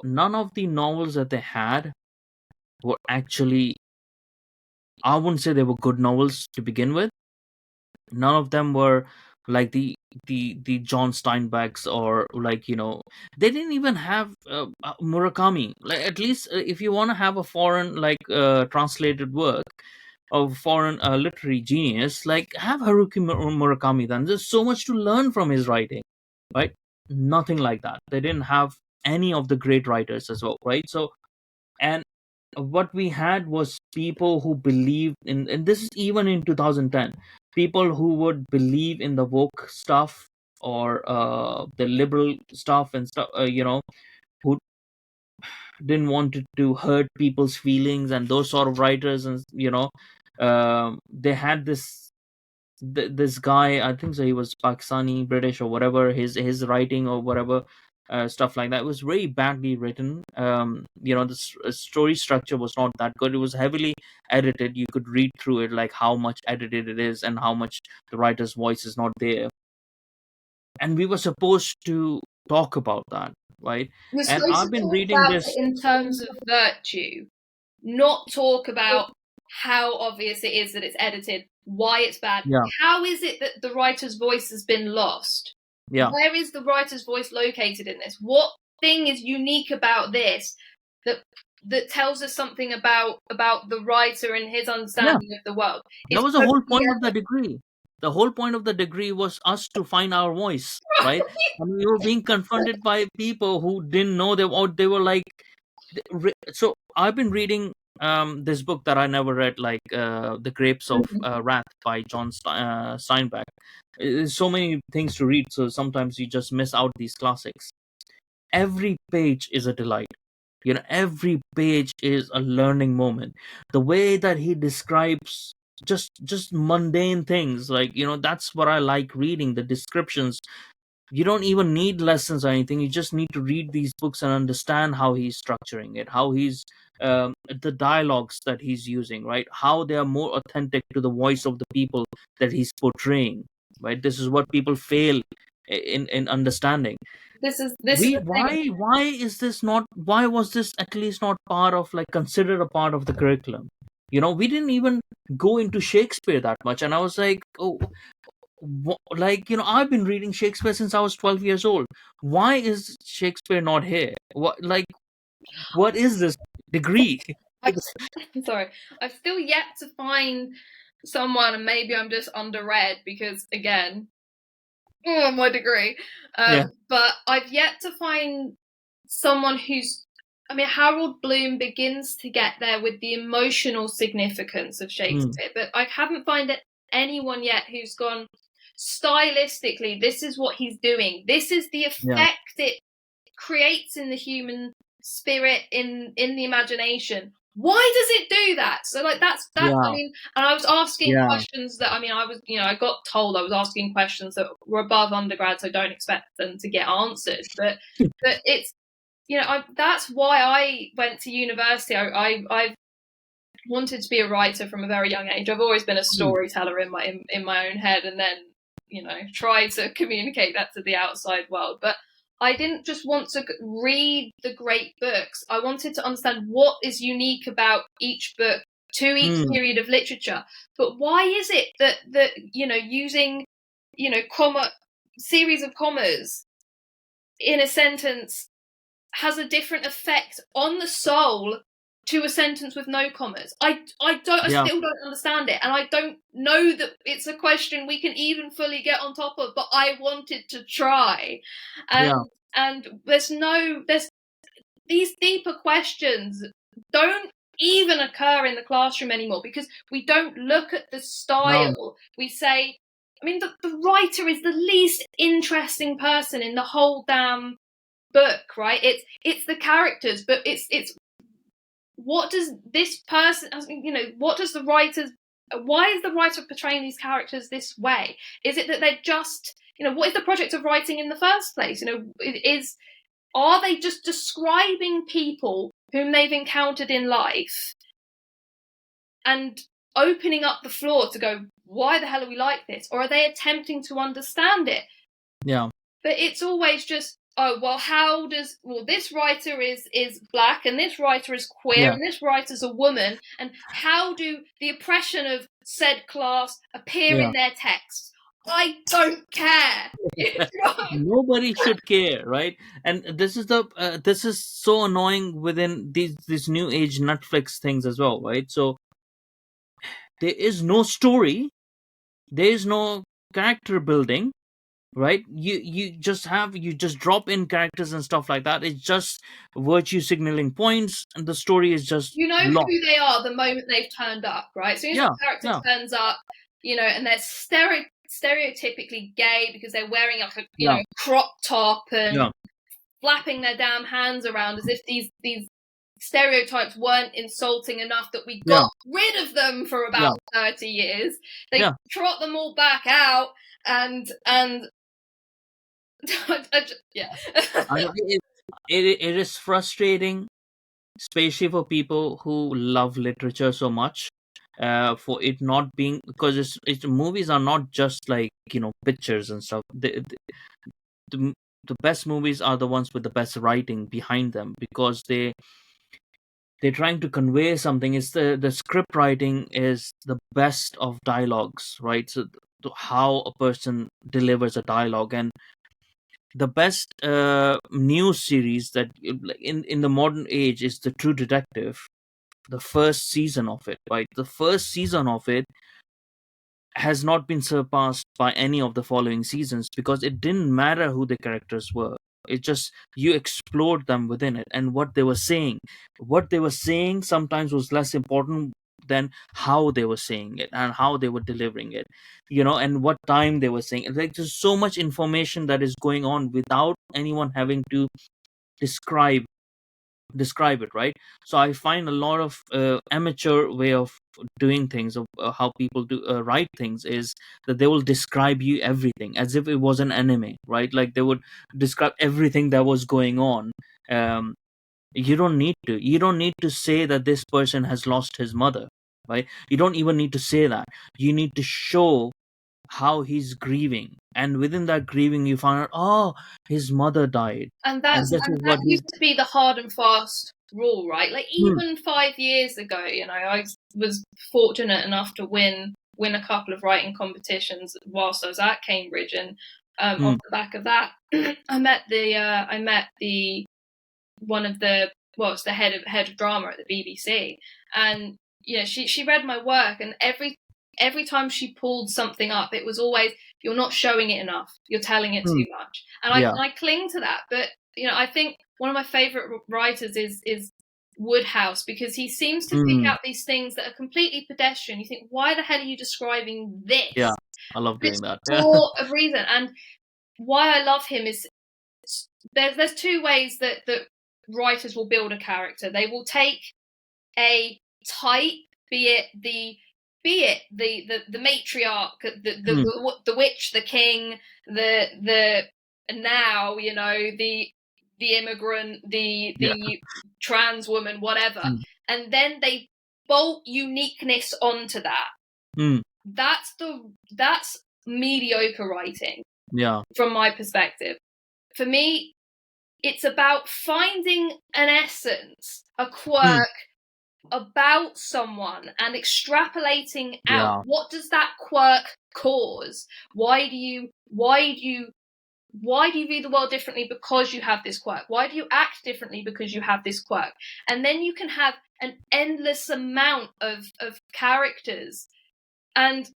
none of the novels that they had were actually, I wouldn't say they were good novels to begin with. None of them were like the John Steinbecks, or like, they didn't even have Murakami. Like, at least if you want to have a foreign like translated work of foreign literary genius, like, have Haruki Murakami. Then there's so much to learn from his writing, right? Nothing like that. They didn't have any of the great writers as well, right? So, and what we had was people who believed in, and this is even in 2010, people who would believe in the woke stuff, or the liberal stuff and stuff, who didn't want to hurt people's feelings, and those sort of writers. And they had this guy, I think so, he was Pakistani, British, or whatever. His writing or whatever, stuff like that, it was very badly written. The story structure was not that good. It was heavily edited. You could read through it, like how much edited it is and how much the writer's voice is not there. And we were supposed to talk about that, right? We're And supposed I've to been talk reading about this. it in terms of virtue, not talk about how obvious it is that it's edited, why it's bad. Yeah, How is it that the writer's voice has been lost? yeah, Where is the writer's voice located in this? What thing is unique about this that tells us something about the writer and his yeah. understanding of the world? That It's was the whole point of the degree. The whole point of the degree was us to find our voice, right? And we were being confronted by people who didn't know they, or they were like, so I've been reading this book that I never read, like The Grapes of Wrath by John Steinbeck. There's so many things to read, so sometimes you just miss out these classics. Every page is a delight. Every page is a learning moment. The way that he describes just mundane things, like, that's what I like reading, the descriptions. You don't even need lessons or anything. You just need to read these books and understand how he's structuring it, how he's the dialogues that he's using, right? How they are more authentic to the voice of the people that he's portraying, right? This is what people fail in understanding. This is We the thing. why is this not, why was this at least not part of, like, considered a part of the curriculum? We didn't even go into Shakespeare that much, and I was like, oh, like, I've been reading Shakespeare since I was 12 years old. Why is Shakespeare not here? What is this degree? I've, sorry, I've still yet to find someone, and maybe I'm just underread because, again, my degree. Yeah. But I've yet to find someone who's. I mean, Harold Bloom begins to get there with the emotional significance of Shakespeare, but I haven't found anyone yet who's gone stylistically. This is what he's doing. This is the Yeah. effect it creates in the human spirit, in the imagination. Why does it do that? So, like, that's I Yeah. mean, and I was asking Yeah. questions that, I mean, I was, I got told I was asking questions that were above undergrad, so don't expect them to get answered. But it's, that's why I went to university. I've wanted to be a writer from a very young age. I've always been a storyteller in my own head, and then try to communicate that to the outside world. But I didn't just want to read the great books. I wanted to understand what is unique about each book to each period of literature. But why is it that using series of commas in a sentence has a different effect on the soul to a sentence with no commas? I still don't understand it, and I don't know that it's a question we can even fully get on top of, but I wanted to try. And there's these deeper questions don't even occur in the classroom anymore, because we don't look at the style. No. We say, I mean, the writer is the least interesting person in the whole damn book, right? It's the characters, but it's what does this person, what does the writer, why is the writer portraying these characters this way? Is it that they're just, what is the project of writing in the first place? Are they just describing people whom they've encountered in life and opening up the floor to go, why the hell are we like this? Or are they attempting to understand it? Yeah. But it's always just, oh, well, this writer is black, and this writer is queer, and this writer's a woman, and how do the oppression of said class appear in their texts? I don't care. Nobody should care, right? And this is so annoying within these new age Netflix things as well, right? So there is no story, there is no character building, right? You just drop in characters and stuff like that. It's just virtue signaling points, and the story is just lost. Who they are the moment they've turned up, right? So the character turns up, and they're stereotypically gay because they're wearing like a crop top and flapping their damn hands around as if these stereotypes weren't insulting enough that we got rid of them for about 30 years. They trot them all back out, and it is frustrating, especially for people who love literature so much, for it not being, because movies are not just like pictures and stuff. The best movies are the ones with the best writing behind them, because they're trying to convey something. It's the script writing is the best of dialogues, right? So how a person delivers a dialogue. And the best news series that in the modern age is the True Detective. The first season of it, right? The first season of it has not been surpassed by any of the following seasons, because it didn't matter who the characters were. It just, you explored them within it, and what they were saying. What they were saying sometimes was less important than how they were saying it and how they were delivering it, and what time they were saying it. Like, there's so much information that is going on without anyone having to describe it, right? So I find a lot of amateur way of doing things, of how people do write things, is that they will describe you everything as if it was an anime, right? Like, they would describe everything that was going on. um, you don't need to say that this person has lost his mother, right? You don't even need to say that. You need to show how he's grieving, and within that grieving you find out, oh, his mother died, And and this is that what he's. used to be the hard and fast rule, right? Like Hmm, even 5 years ago, I was fortunate enough to win a couple of writing competitions whilst I was at Cambridge, and hmm, off the back of that, I met the one of the well, it's the head of drama at the BBC, and she read my work, and every time she pulled something up, it was always, you're not showing it enough, you're telling it hmm, too much, and yeah. I cling to that. But I think one of my favorite writers is Woodhouse, because he seems to pick Hmm, out these things that are completely pedestrian. You think, why the hell are you describing yeah, this? I love It's doing that. Yeah. for a reason. And why I love him is there's two ways that writers will build a character. They will take a type, be it the matriarch, Hmm, the witch, the king, the now the immigrant, yeah. the trans woman, whatever, Hmm, and then they bolt uniqueness onto that. hmm, That's mediocre writing yeah. from my perspective. For me, it's about finding an essence, a Hmm, quirk about someone and extrapolating out, yeah. what does that quirk cause? Why do you view the world differently because you have this quirk? Why do you act differently because you have this quirk? And then you can have an endless amount of characters, and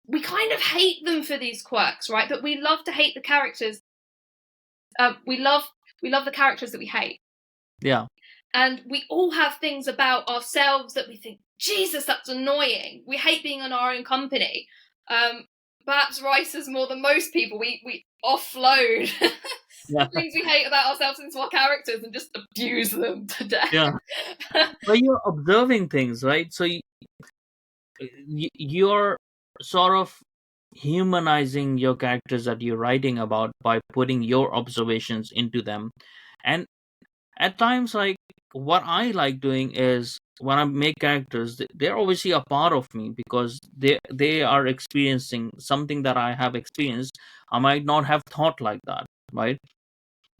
we kind of hate them for these quirks, right? But we love to hate the characters. We love the characters that we hate. Yeah. And we all have things about ourselves that we think, Jesus, that's annoying. We hate being in our own company. Perhaps writers more than most people, we offload Yeah. the things we hate about ourselves into our characters and just abuse them to death. Yeah. But you're observing things, right? So you're sort of humanizing your characters that you're writing about by putting your observations into them. And at times, like, what I like doing is when I make characters, they're obviously a part of me because they are experiencing something that I have experienced. I might not have thought like that, right?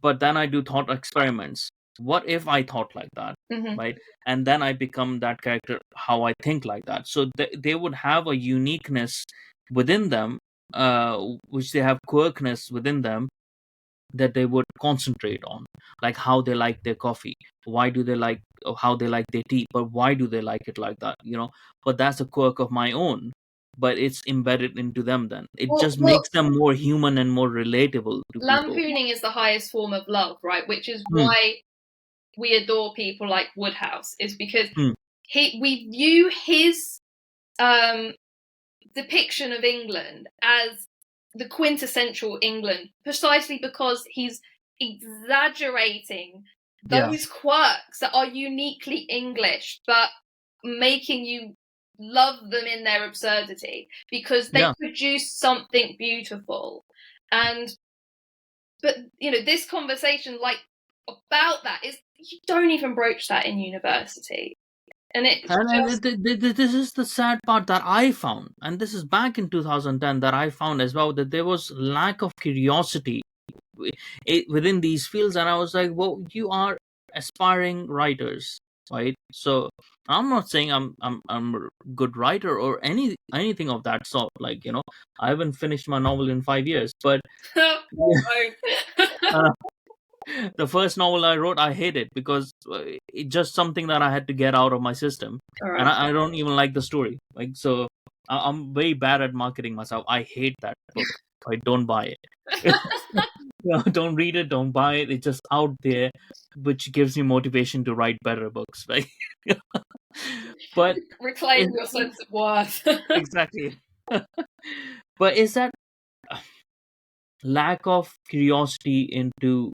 But then I do thought experiments. What if I thought like that, Mm-hmm. right? And then I become that character how I think like that. So they would have a uniqueness within them, which they have quirkness within them, that they would concentrate on, like how they like their coffee, why do they like, or how they like their tea, but why do they like it like that, but that's a quirk of my own, but it's embedded into them. Then it Well, just well, makes them more human and more relatable to people. lampooning is the highest form of love, right? Which is Hmm, why we adore people like Woodhouse, is because hmm, we view his um, depiction of England as the quintessential England, precisely because he's exaggerating yeah, those quirks that are uniquely English, but making you love them in their absurdity because they yeah. produce something beautiful. And but this conversation, like, about that is, you don't even broach that in university, and it's just This is the sad part that I found, and this is back in 2010 that I found as well, that there was lack of curiosity within these fields, and I was like, well, you are aspiring writers, right? So I'm not saying I'm a good writer or anything of that sort. Like, I haven't finished my novel in 5 years, but uh, the first novel I wrote, I hate it because it's just something that I had to get out of my system, all and right. I don't even like the story. Like, so I'm very bad at marketing myself. I hate that book. I don't buy it. Don't read it. Don't buy it. It's just out there, which gives me motivation to write better books, right? But Reclaim is your sense of worth. exactly. But is that lack of curiosity into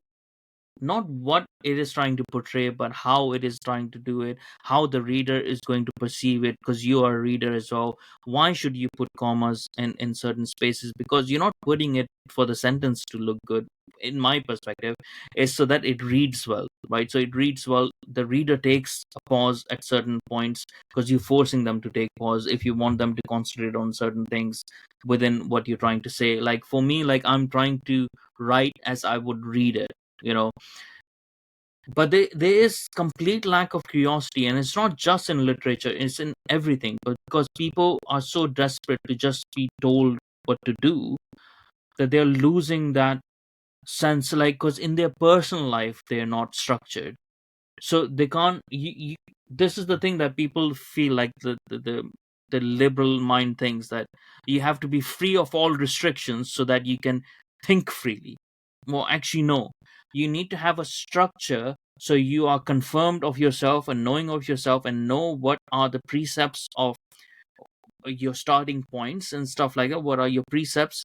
not what it is trying to portray, but how it is trying to do it, how the reader is going to perceive it, because you are a reader as well. Why should you put commas in certain spaces? Because you're not putting it for the sentence to look good. In my perspective, is so that it reads well, right? So it reads well, the reader takes a pause at certain points, because you're forcing them to take pause if you want them to concentrate on certain things within what you're trying to say. Like for me, like I'm trying to write as I would read it, you know. But there is complete lack of curiosity, and it's not just in literature, it's in everything. But because people are so desperate to just be told what to do, that they're losing that sense, like, because in their personal life they're not structured, so they can't this is the thing that people feel like the liberal mind thinks, that you have to be free of all restrictions so that you can think freely. Well, actually, no. You need to have a structure, so you are confirmed of yourself and knowing of yourself, and know what are the precepts of your starting points and stuff like that. What are your precepts?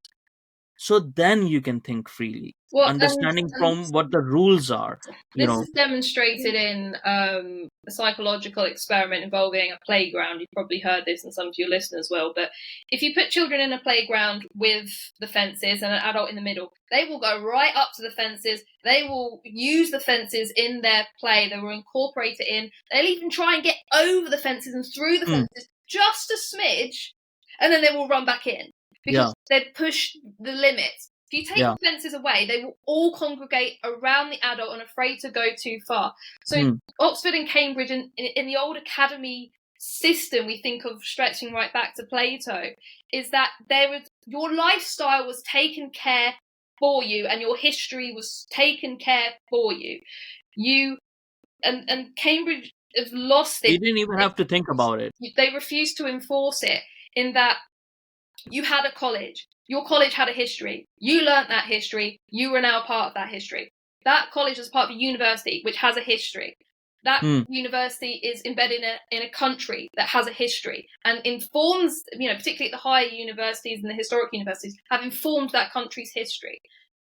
So then you can think freely, Well, understanding and from what the rules are, you this know. is demonstrated in a psychological experiment involving a playground. You've probably heard this, and some of your listeners will. But if you put children in a playground with the fences and an adult in the middle, they will go right up to the fences. They will use the fences in their play. They will incorporate it in. They'll even try and get over the fences and through the Mm, fences just a smidge, and then they will run back in yeah, because they've pushed the limits. If you take yeah. the fences away, they will all congregate around the adult and afraid to go too far. So Mm, Oxford and Cambridge, in the old academy system, we think of stretching right back to Plato, is that your lifestyle was taken care for you, and your history was taken care for you. And Cambridge have lost you it. didn't even have to think about it. They refused to enforce it, in that you had a college. Your college had a history. You learnt that history. You were now part of that history. That college is part of a university which has a history. That Mm, university is embedded in a country that has a history and informs, particularly at the higher universities and the historic universities, have informed that country's history.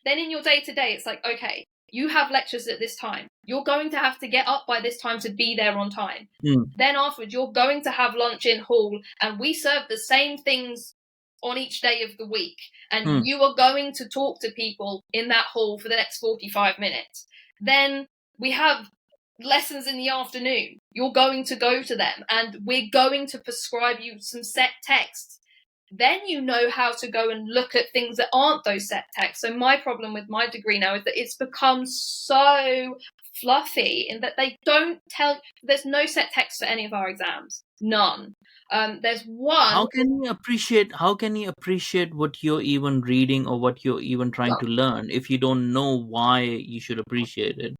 Then in your day-to-day, it's like, okay, you have lectures at this time. You're going to have to get up by this time to be there on time. mm, Then afterwards, you're going to have lunch in hall, and we serve the same things on each day of the week, and mm, you are going to talk to people in that hall for the next 45 minutes. Then we have lessons in the afternoon. You're going to go to them, and we're going to prescribe you some set texts. Then you know how to go and look at things that aren't those set texts. So my problem with my degree now is that it's become so fluffy in that they don't tell. There's no set text for any of our exams. None. There's one. how can you appreciate what you're even reading or what you're even trying to learn if you don't know why you should appreciate it?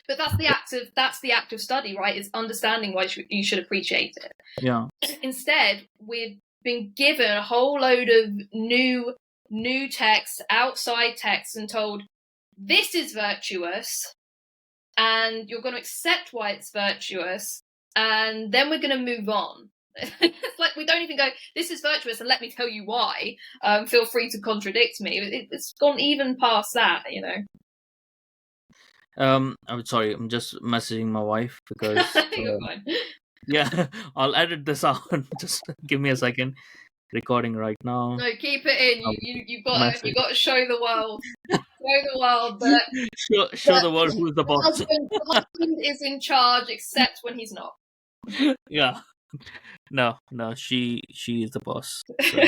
But that's the act of study, right? Is understanding why you should appreciate it. Yeah. Instead, we've been given a whole load of new texts, outside texts, and told this is virtuous, and you're going to accept why it's virtuous, and then we're going to move on. It's like we don't even go, this is virtuous, and let me tell you why. Feel free to contradict me. It's gone even past that, I'm sorry, I'm just messaging my wife because You're fine. yeah, I'll edit this out. Just give me a second. Recording right now. No, keep it in. Um, You message. got to show the world that Show the world who's the boss. the husband is in charge, except when he's not. Yeah. No, she is the boss. So,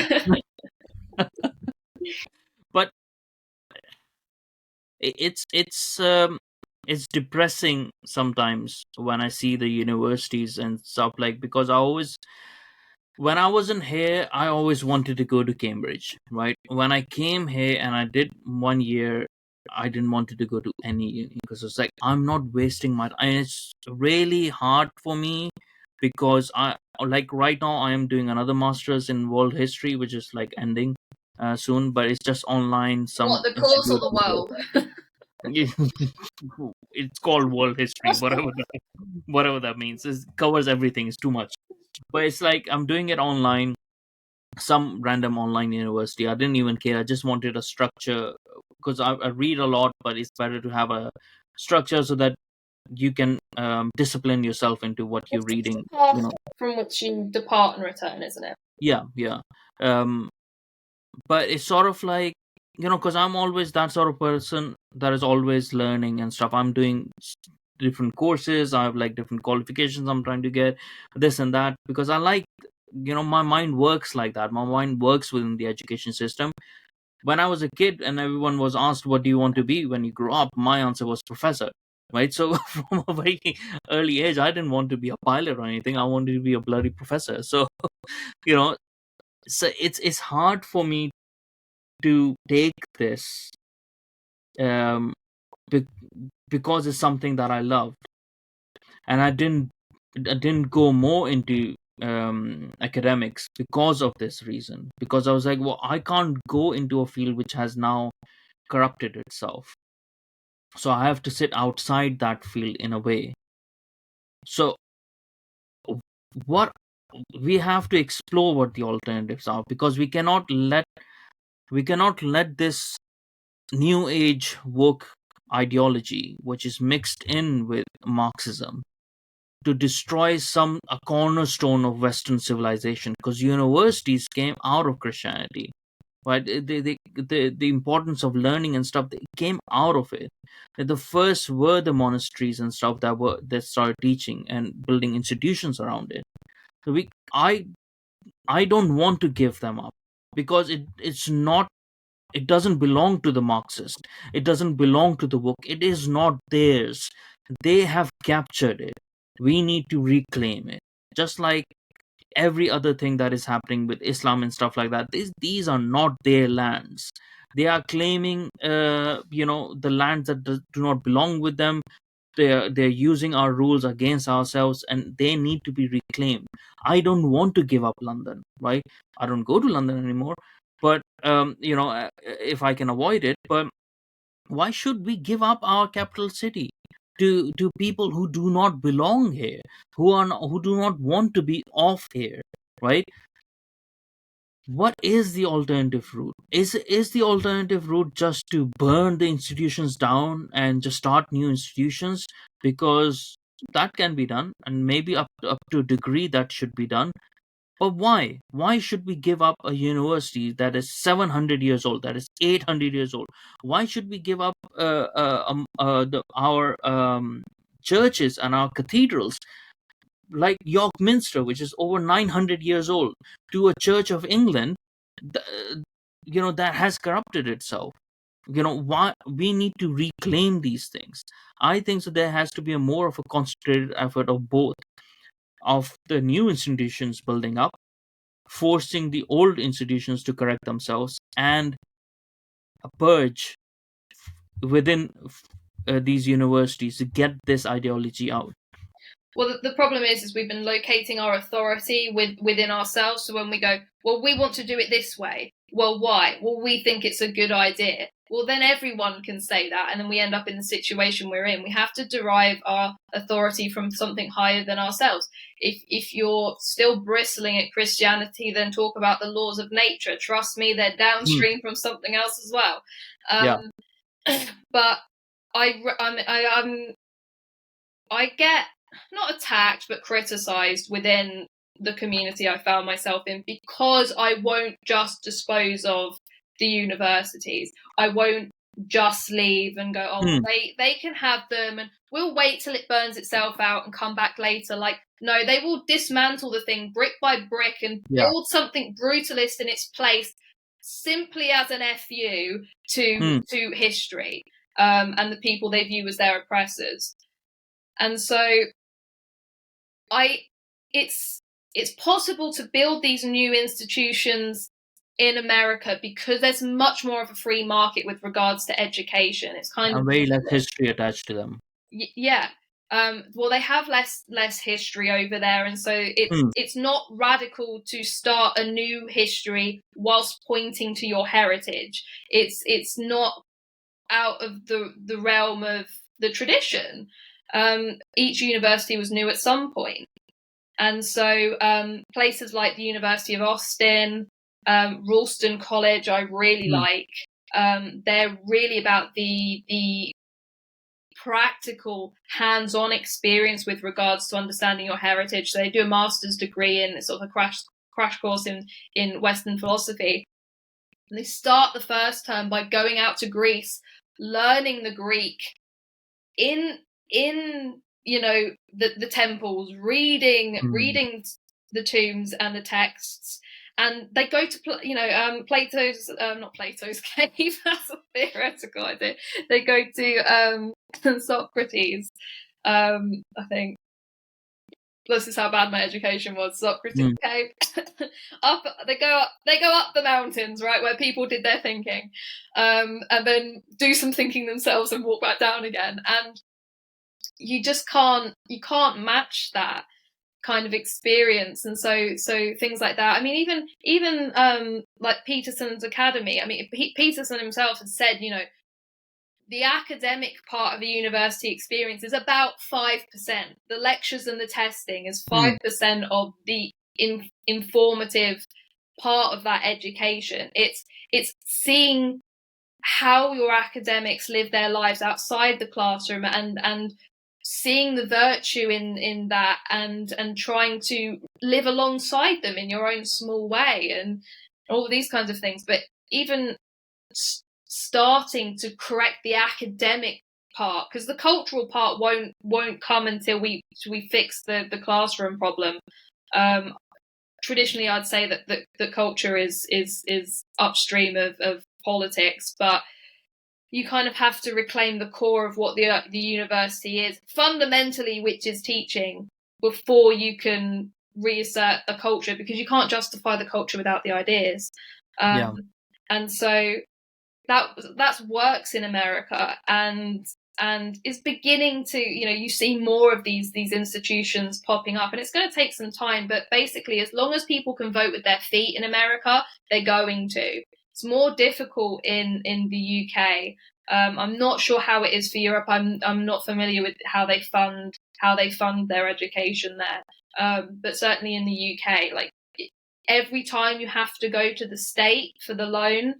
but it's depressing sometimes when I see the universities and stuff, like, because when I wasn't here, I always wanted to go to Cambridge, right? When I came here and I did 1 year, I didn't want to go to any uni because it's like I'm not wasting my time. It's really hard for me because I, like, right now I am doing another master's in world history, which is like ending soon, but it's just online, some What, the course or institute. the world? It's called world history, whatever that means. It covers everything. It's too much, but it's like I'm doing it online, some random online university. I didn't even care. I just wanted a structure because I read a lot, but it's better to have a structure so that you can discipline yourself into what you're It's just reading. a path from which you depart and return, isn't it? Yeah. um but it's sort of like, because I'm always that sort of person that is always learning and stuff. I'm doing different courses, I have like different qualifications I'm trying to get, this and that, because I like, my mind works like that. My mind works within the education system. When I was a kid and everyone was asked, what do you want to be when you grow up, my answer was professor, right? So from a very early age, I didn't want to be a pilot or anything. I wanted to be a bloody professor. So you know so it's hard for me to take this, um be- because it's something that I loved, and I didn't go more into academics because of this reason, because I was like, well, I can't go into a field which has now corrupted itself, so I have to sit outside that field in a way. So what we have to explore what the alternatives are, because we cannot let this new age woke ideology, which is mixed in with Marxism, to destroy a cornerstone of Western civilization, because universities came out of Christianity, right? The importance of learning and stuff, they came out of it. The first were the monasteries and stuff that started teaching and building institutions around it. So I don't want to give them up, because it doesn't belong to the Marxist. It doesn't belong to the woke. It is not theirs. They have captured it. We need to reclaim it. Just like every other thing that is happening with Islam and stuff like that. These are not their lands. They are claiming, the lands that do not belong with them. They're using our rules against ourselves, and they need to be reclaimed. I don't want to give up London, right? I don't go to London anymore, but if I can avoid it. But why should we give up our capital city to people who do not belong here, who do not want to be off here, right? What is the alternative route? Is the alternative route just to burn the institutions down and just start new institutions? Because that can be done, and maybe up to a degree that should be done. But why should we give up a university that is 700 years old, that is 800 years old? Why should we give up our churches and our cathedrals, like York Minster, which is over 900 years old, to a Church of England, th- that has corrupted itself? Why we need to reclaim these things? I think so. There has to be a more of a concentrated effort of both, of the new institutions building up, forcing the old institutions to correct themselves, and a purge within these universities to get this ideology out. Well, the problem is we've been locating our authority within ourselves. So when we go, well, we want to do it this way. Well, why? Well, we think it's a good idea. Well, then everyone can say that, and then we end up in the situation we're in. We have to derive our authority from something higher than ourselves. If you're still bristling at Christianity, then talk about the laws of nature. Trust me, they're Hmm. downstream from something else as well. Yeah. But I get not attacked but criticized within the community I found myself in, because I won't just dispose of the universities. I won't just leave and go, oh, Hmm. they can have them and we'll wait till it burns itself out and come back later. Like, no, they will dismantle the thing brick by brick and Yeah. build something brutalist in its place, simply as an FU Hmm. to history, and the people they view as their oppressors. And so it's possible to build these new institutions in America because there's much more of a free market with regards to education. It's kind And of very less history attached to them. yeah. Well, they have less history over there, and so Hmm. it's not radical to start a new history whilst pointing to your heritage. It's not out of the realm of the tradition. Each university was new at some point. And so places like the University of Austin, Ralston College, I really Hmm. like. They're really about the practical, hands-on experience with regards to understanding your heritage. So they do a master's degree in sort of a crash course in Western philosophy. And they start the first term by going out to Greece, learning the Greek in the temples, reading the tombs and the texts. And they go to Plato's not Plato's cave. That's a theoretical idea. They go to Socrates. I think this is how bad my education was. Socrates cave. They go up the mountains, right, where people did their thinking, and then do some thinking themselves and walk back down again. And you just can't match that kind of experience. And so things like that. I mean, even like Peterson's Academy. I mean, Peterson himself has said, the academic part of the university experience is about 5%. The lectures and the testing is 5% of the informative part of that education. It's seeing how your academics live their lives outside the classroom and seeing the virtue in that and trying to live alongside them in your own small way and all of these kinds of things. But even starting to correct the academic part, because the cultural part won't come until we fix the classroom problem. Traditionally, I'd say that the culture is upstream of politics, but you kind of have to reclaim the core of what the university is fundamentally, which is teaching, before you can reassert the culture, because you can't justify the culture without the ideas. And so that works in America and is beginning to, you see more of these institutions popping up, and it's going to take some time, but basically as long as people can vote with their feet in America, they're going to. It's more difficult in the UK. I'm not sure how it is for Europe. I'm not familiar with how they fund their education there. But certainly in the UK, like every time you have to go to the state for the loan,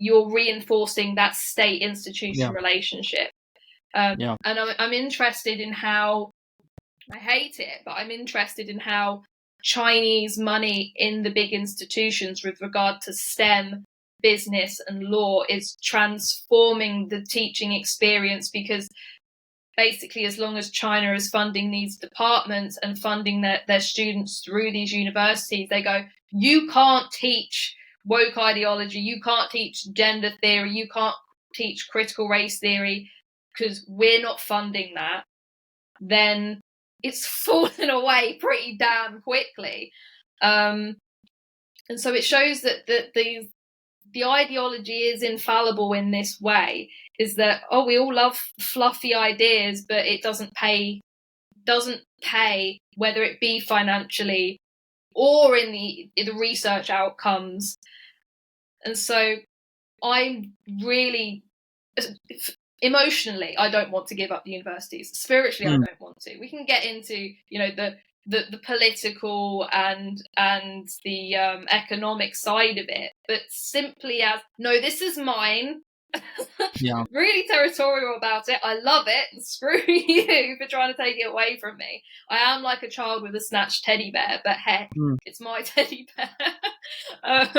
you're reinforcing that state institution relationship. And I'm interested in how, I hate it, but I'm interested in how Chinese money in the big institutions with regard to STEM, business and law is transforming the teaching experience, because basically as long as China is funding these departments and funding their students through these universities, they go, you can't teach woke ideology, you can't teach gender theory, you can't teach critical race theory because we're not funding that, then it's fallen away pretty damn quickly. And so it shows that the ideology is infallible in this way, is that, we all love fluffy ideas, but it doesn't pay, whether it be financially or in the research outcomes. And so I'm really, emotionally, I don't want to give up the universities. Spiritually, I don't want to. We can get into, the political and the economic side of it, but simply as, no, this is mine. Really territorial about it. I love it. Screw you for trying to take it away from me. I am like a child with a snatched teddy bear, but heck, it's my teddy bear.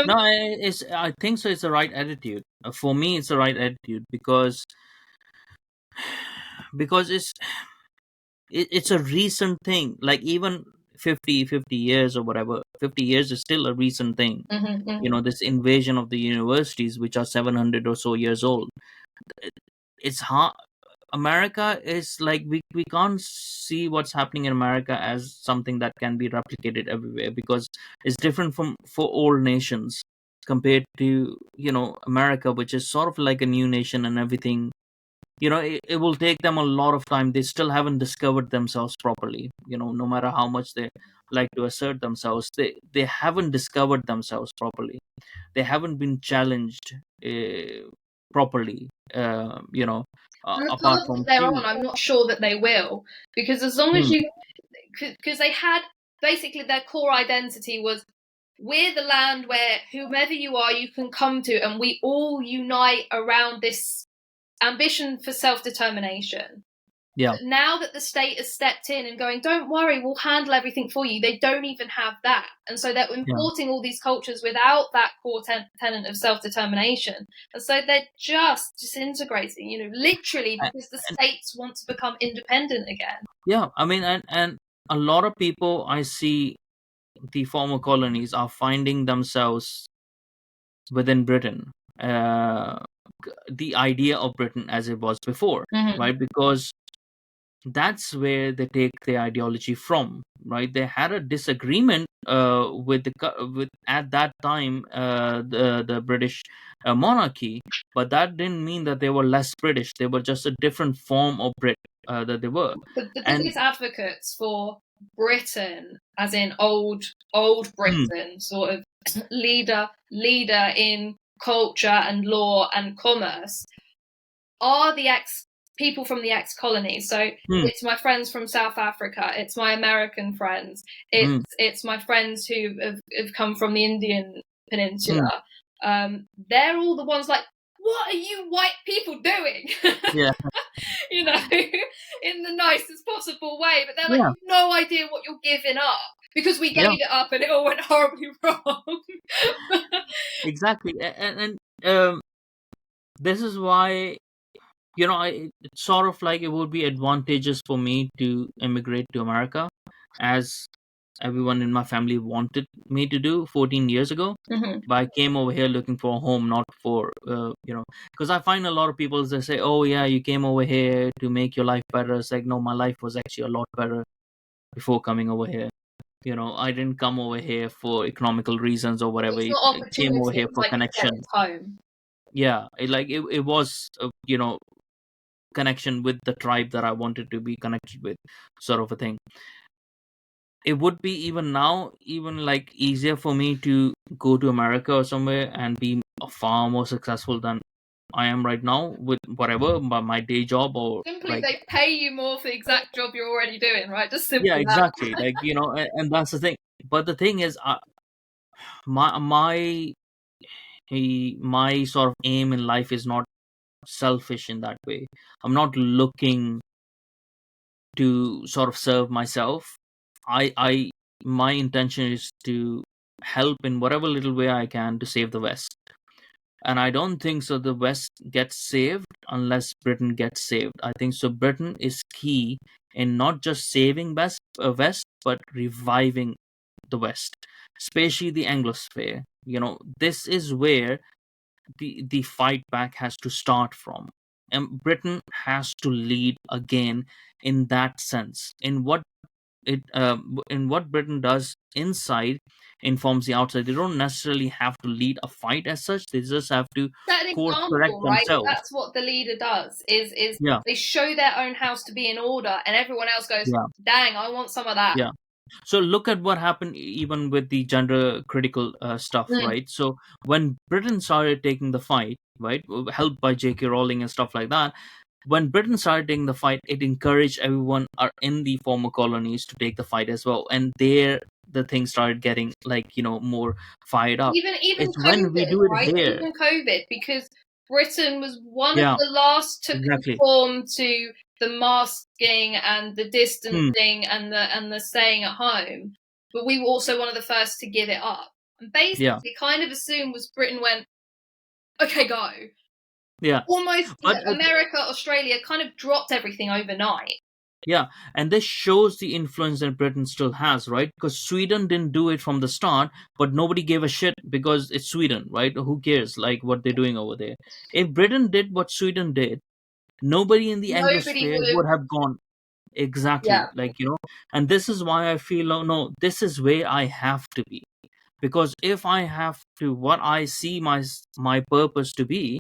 No, I think so. It's the right attitude. For me, it's the right attitude because it's a recent thing. Like even 50 years or whatever, 50 years is still a recent thing. This invasion of the universities, which are 700 or so years old. It's hard. America is like, we can't see what's happening in America as something that can be replicated everywhere, because it's different for all nations compared to America, which is sort of like a new nation and everything. It will take them a lot of time. They still haven't discovered themselves properly. No matter how much they like to assert themselves, they haven't discovered themselves properly. They haven't been challenged properly. And the Apart path from that they're few. on, I'm not sure that they will, because as long as because they had, basically their core identity was, we're the land where whomever you are, you can come to, and we all unite around this ambition for self-determination. Yeah. But now that the state has stepped in and going, don't worry, we'll handle everything for you, they don't even have that. And so they're importing all these cultures without that core tenet of self-determination. And so they're just disintegrating, literally because the states want to become independent again. Yeah, I mean, and a lot of people I see, the former colonies are finding themselves within Britain, the idea of Britain as it was before, right? Because that's where they take their ideology from, right? They had a disagreement with at that time the British monarchy, but that didn't mean that they were less British. They were just a different form of Brit that they were. The And biggest advocates for Britain, as in old Britain, sort of leader in culture and law and commerce, are the people from the ex-colonies. So it's my friends from South Africa, it's my American friends, it's my friends who have come from the Indian Peninsula. They're all the ones like, what are you white people doing? Yeah. In the nicest possible way, but they're like, you've no idea what you're giving up, because we gave it up and it all went horribly wrong. Exactly. And this is why, it's sort of like it would be advantageous for me to immigrate to America, as everyone in my family wanted me to do 14 years ago. But I came over here looking for a home, not for, because I find a lot of people, they say, oh yeah, you came over here to make your life better. It's like, no, my life was actually a lot better before coming over here. I didn't come over here for economical reasons or whatever. It's not I came over here for like connection. Home. Yeah, it was, connection with the tribe that I wanted to be connected with, sort of a thing. It would be even now, like easier for me to go to America or somewhere and be far more successful than I am right now with whatever my day job, or simply they pay you more for the exact job you're already doing, right? Just simply. Yeah, exactly. Like, and that's the thing. But the thing is, my sort of aim in life is not selfish in that way. I'm not looking to sort of serve myself. My intention is to help in whatever little way I can to save the West. And I don't think so the West gets saved unless Britain gets saved. I think so Britain is key in not just saving West, but reviving the West, especially the Anglosphere. This is where the fight back has to start from. And Britain has to lead again in that sense. In what Britain does inside informs the outside. They don't necessarily have to lead a fight as such. They just have to set an course correct example, right? themselves. That's what the leader does. Is they show their own house to be in order, and everyone else goes, "Dang, I want some of that." Yeah. So look at what happened even with the gender critical stuff, right? So when Britain started taking the fight, right, helped by J.K. Rowling and stuff like that, when Britain started taking the fight, it encouraged everyone in the former colonies to take the fight as well, and there the thing started getting more fired up. Even It's COVID, when we do it right? here. Even COVID, because Britain was one of the last to conform to the masking and the distancing and the staying at home, but we were also one of the first to give it up. And basically, kind of assumed was Britain went, okay, go. Yeah. Almost America, Australia kind of dropped everything overnight. Yeah, and this shows the influence that Britain still has, right? Because Sweden didn't do it from the start, but nobody gave a shit because it's Sweden, right? Who cares, like, what they're doing over there? If Britain did what Sweden did, nobody in the Anglosphere would have gone. Exactly. And this is why I feel, no, this is where I have to be. Because if I have to, what I see my purpose to be,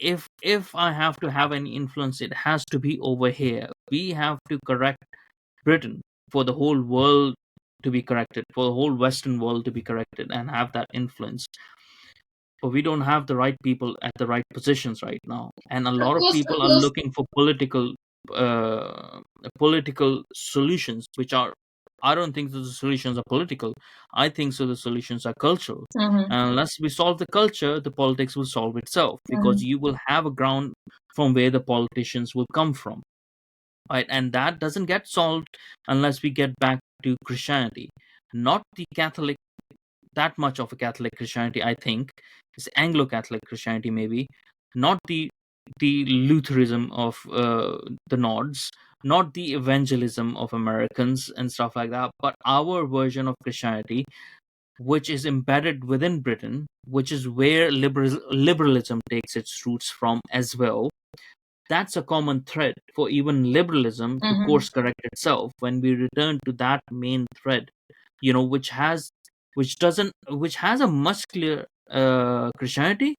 if I have to have any influence, it has to be over here. We have to correct Britain for the whole world to be corrected, for the whole Western world to be corrected, and have that influence. But we don't have the right people at the right positions right now, and a lot of people are looking for political solutions, which are I don't think that the solutions are political. I think so the solutions are cultural. Mm-hmm. And unless we solve the culture, the politics will solve itself, because Mm-hmm. you will have a ground from where the politicians will come from. Right? And that doesn't get solved unless we get back to Christianity. Not the Catholic, that much of a Catholic Christianity, I think. It's Anglo-Catholic Christianity, maybe. Not the Lutheranism of the Nords, not the evangelism of Americans and stuff like that, but our version of Christianity, which is embedded within Britain, which is where liberalism takes its roots from as well. That's a common thread for even liberalism to Mm-hmm. course correct itself when we return to that main thread, which has a muscular Christianity,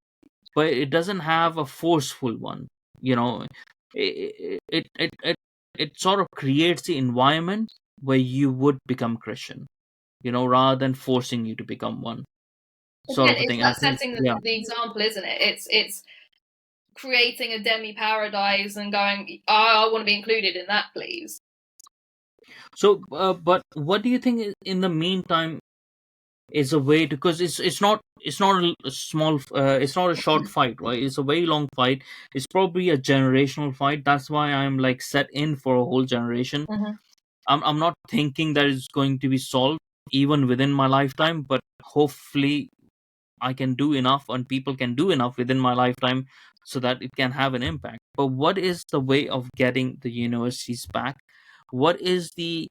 but it doesn't have a forceful one. You know, it sort of creates the environment where you would become Christian, rather than forcing you to become one, sort Again, of a it's thing. I that think, setting yeah. the example, isn't it? It's creating a demi paradise and going, I want to be included in that, please. So, but what do you think in the meantime is a way to, because it's not a small it's not a short fight, right? It's a very long fight. It's probably a generational fight. That's why I'm like set in for a whole generation. Mm-hmm. I'm not thinking that it's going to be solved even within my lifetime, but hopefully I can do enough and people can do enough within my lifetime so that it can have an impact. But what is the way of getting the universities back? What is the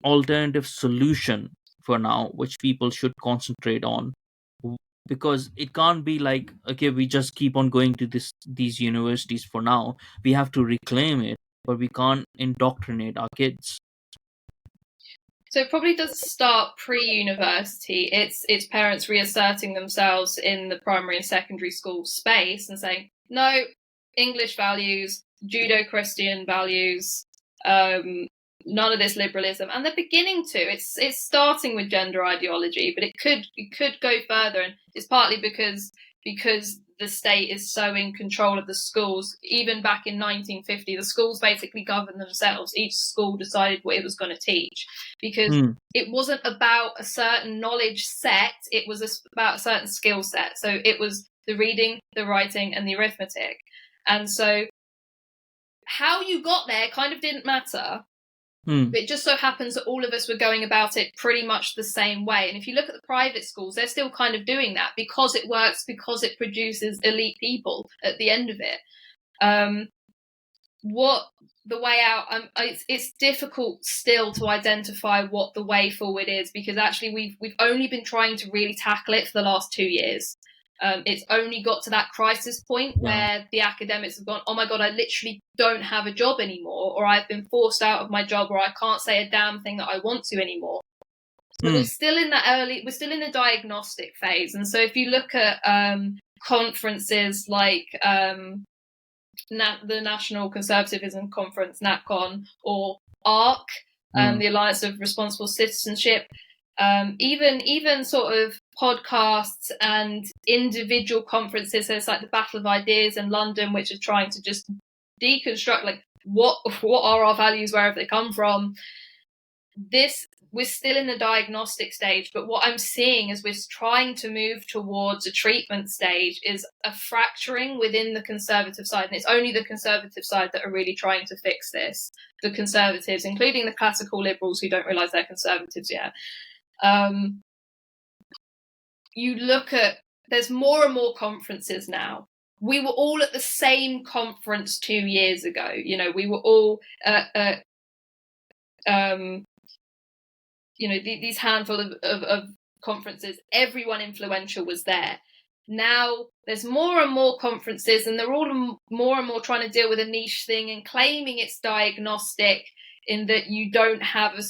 alternative solution for now, which people should concentrate on? Because it can't be like, okay, we just keep on going to these universities for now. We have to reclaim it, but we can't indoctrinate our kids. So it probably does start pre-university. It's parents reasserting themselves in the primary and secondary school space and saying, no, English values, Judo-Christian values, none of this liberalism. And they're beginning to. It's starting with gender ideology, but it could go further, and it's partly because the state is so in control of the schools. Even back in 1950, the schools basically governed themselves. Each school decided what it was going to teach, because it wasn't about a certain knowledge set, it was about a certain skill set. So it was the reading, the writing, and the arithmetic. And so how you got there kind of didn't matter. But it just so happens that all of us were going about it pretty much the same way. And if you look at the private schools, they're still kind of doing that because it works, because it produces elite people at the end of it. What the way out? It's difficult still to identify what the way forward is, because actually we've only been trying to really tackle it for the last 2 years. It's only got to that crisis point where the academics have gone, oh my God, I literally don't have a job anymore, or I've been forced out of my job, or I can't say a damn thing that I want to anymore. So we're still in we're still in the diagnostic phase. And so if you look at conferences like the National Conservatism Conference, NatCon, or ARC, the Alliance of Responsible Citizenship, even sort of podcasts and individual conferences. There's like the Battle of Ideas in London, which are trying to just deconstruct like what are our values, where have they come from. We're still in the diagnostic stage, but what I'm seeing as we're trying to move towards a treatment stage is a fracturing within the conservative side. And it's only the conservative side that are really trying to fix this. The conservatives, including the classical liberals who don't realise they're conservatives yet. You look at, there's more and more conferences now. We were all at the same conference 2 years ago. We were all these handful of conferences. Everyone influential was there. Now there's more and more conferences, and they're all more and more trying to deal with a niche thing and claiming it's diagnostic, in that you don't have a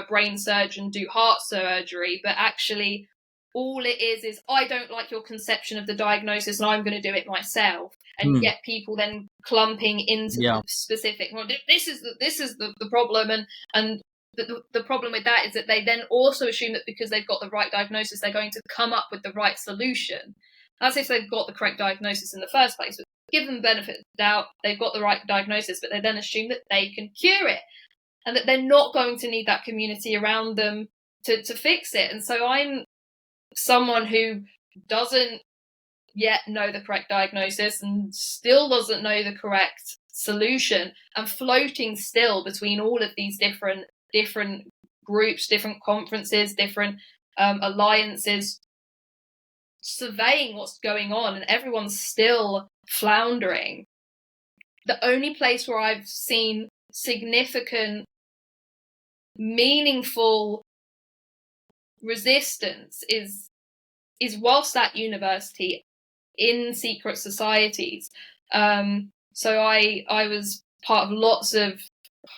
brain surgeon do heart surgery, but actually all it is I don't like your conception of the diagnosis and I'm going to do it myself. And you get people then clumping into specific, well, this is the problem, and the problem with that is that they then also assume that because they've got the right diagnosis, they're going to come up with the right solution. That's if they've got the correct diagnosis in the first place. But give them the benefit of the doubt, they've got the right diagnosis, but they then assume that they can cure it. and that they're not going to need that community around them to fix it. And so I'm someone who doesn't yet know the correct diagnosis and still doesn't know the correct solution, and floating still between all of these different groups, different conferences, different alliances, surveying what's going on, and everyone's still floundering. The only place where I've seen significant, meaningful resistance is whilst at university in secret societies. So I was part of lots of,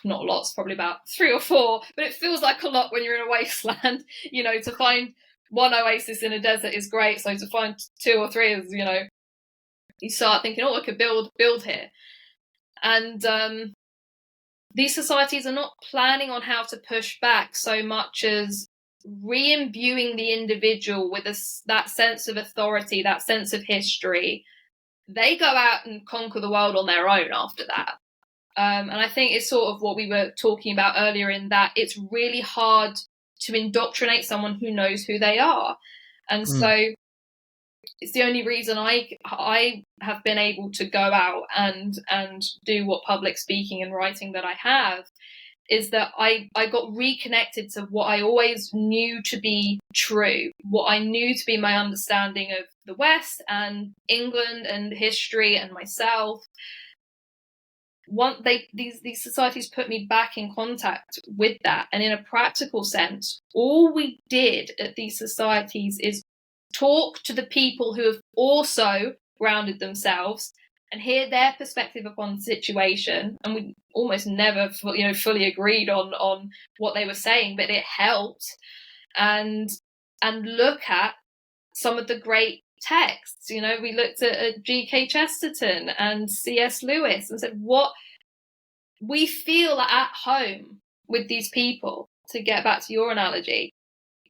not lots, probably about 3 or 4, but it feels like a lot when you're in a wasteland. You know, to find one oasis in a desert is great, so to find 2 or 3 is, you know, you start thinking, oh, I could build here. And these societies are not planning on how to push back so much as re-imbuing the individual with that sense of authority, that sense of history. They go out and conquer the world on their own after that. And I think it's sort of what we were talking about earlier, in that it's really hard to indoctrinate someone who knows who they are. And so it's the only reason I have been able to go out and do what public speaking and writing that I have, is that I got reconnected to what I always knew to be true, what I knew to be my understanding of the West and England and history and myself. These societies put me back in contact with that. And in a practical sense, all we did at these societies is talk to the people who have also grounded themselves and hear their perspective upon the situation. And we almost never, fully agreed on what they were saying, but it helped. And look at some of the great texts. You know, we looked at G.K. Chesterton and C.S. Lewis and said, what we feel at home with these people, to get back to your analogy.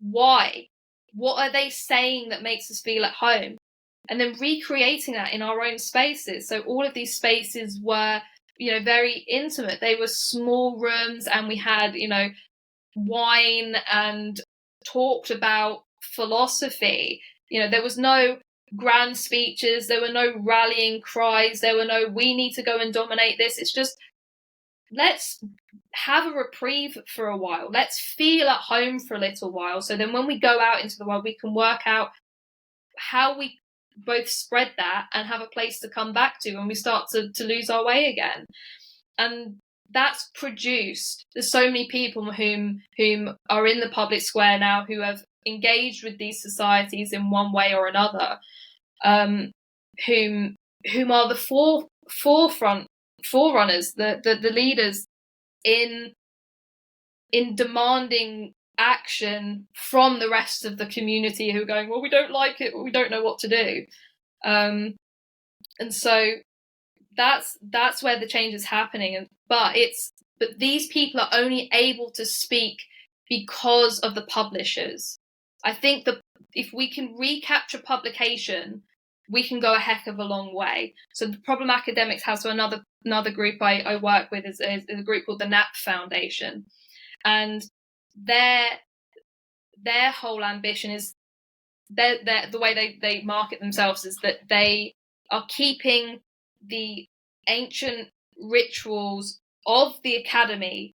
Why? What are they saying that makes us feel at home? And then recreating that in our own spaces. So all of these spaces were, very intimate. They were small rooms, and we had, wine and talked about philosophy. There was no grand speeches. There were no rallying cries. There were no, we need to go and dominate this. It's just, let's have a reprieve for a while. Let's feel at home for a little while. So then when we go out into the world, we can work out how we both spread that and have a place to come back to when we start to lose our way again. And that's produced, there's so many people whom are in the public square now who have engaged with these societies in one way or another, whom are the forerunners, the leaders in demanding action from the rest of the community, who are going, well, we don't like it, we don't know what to do. And so that's where the change is happening. But these people are only able to speak because of the publishers. I think that if we can recapture publication, we can go a heck of a long way. So the Problem Academics has, so another group I work with is a group called the Knapp Foundation, and their whole ambition is, the way they market themselves is that they are keeping the ancient rituals of the academy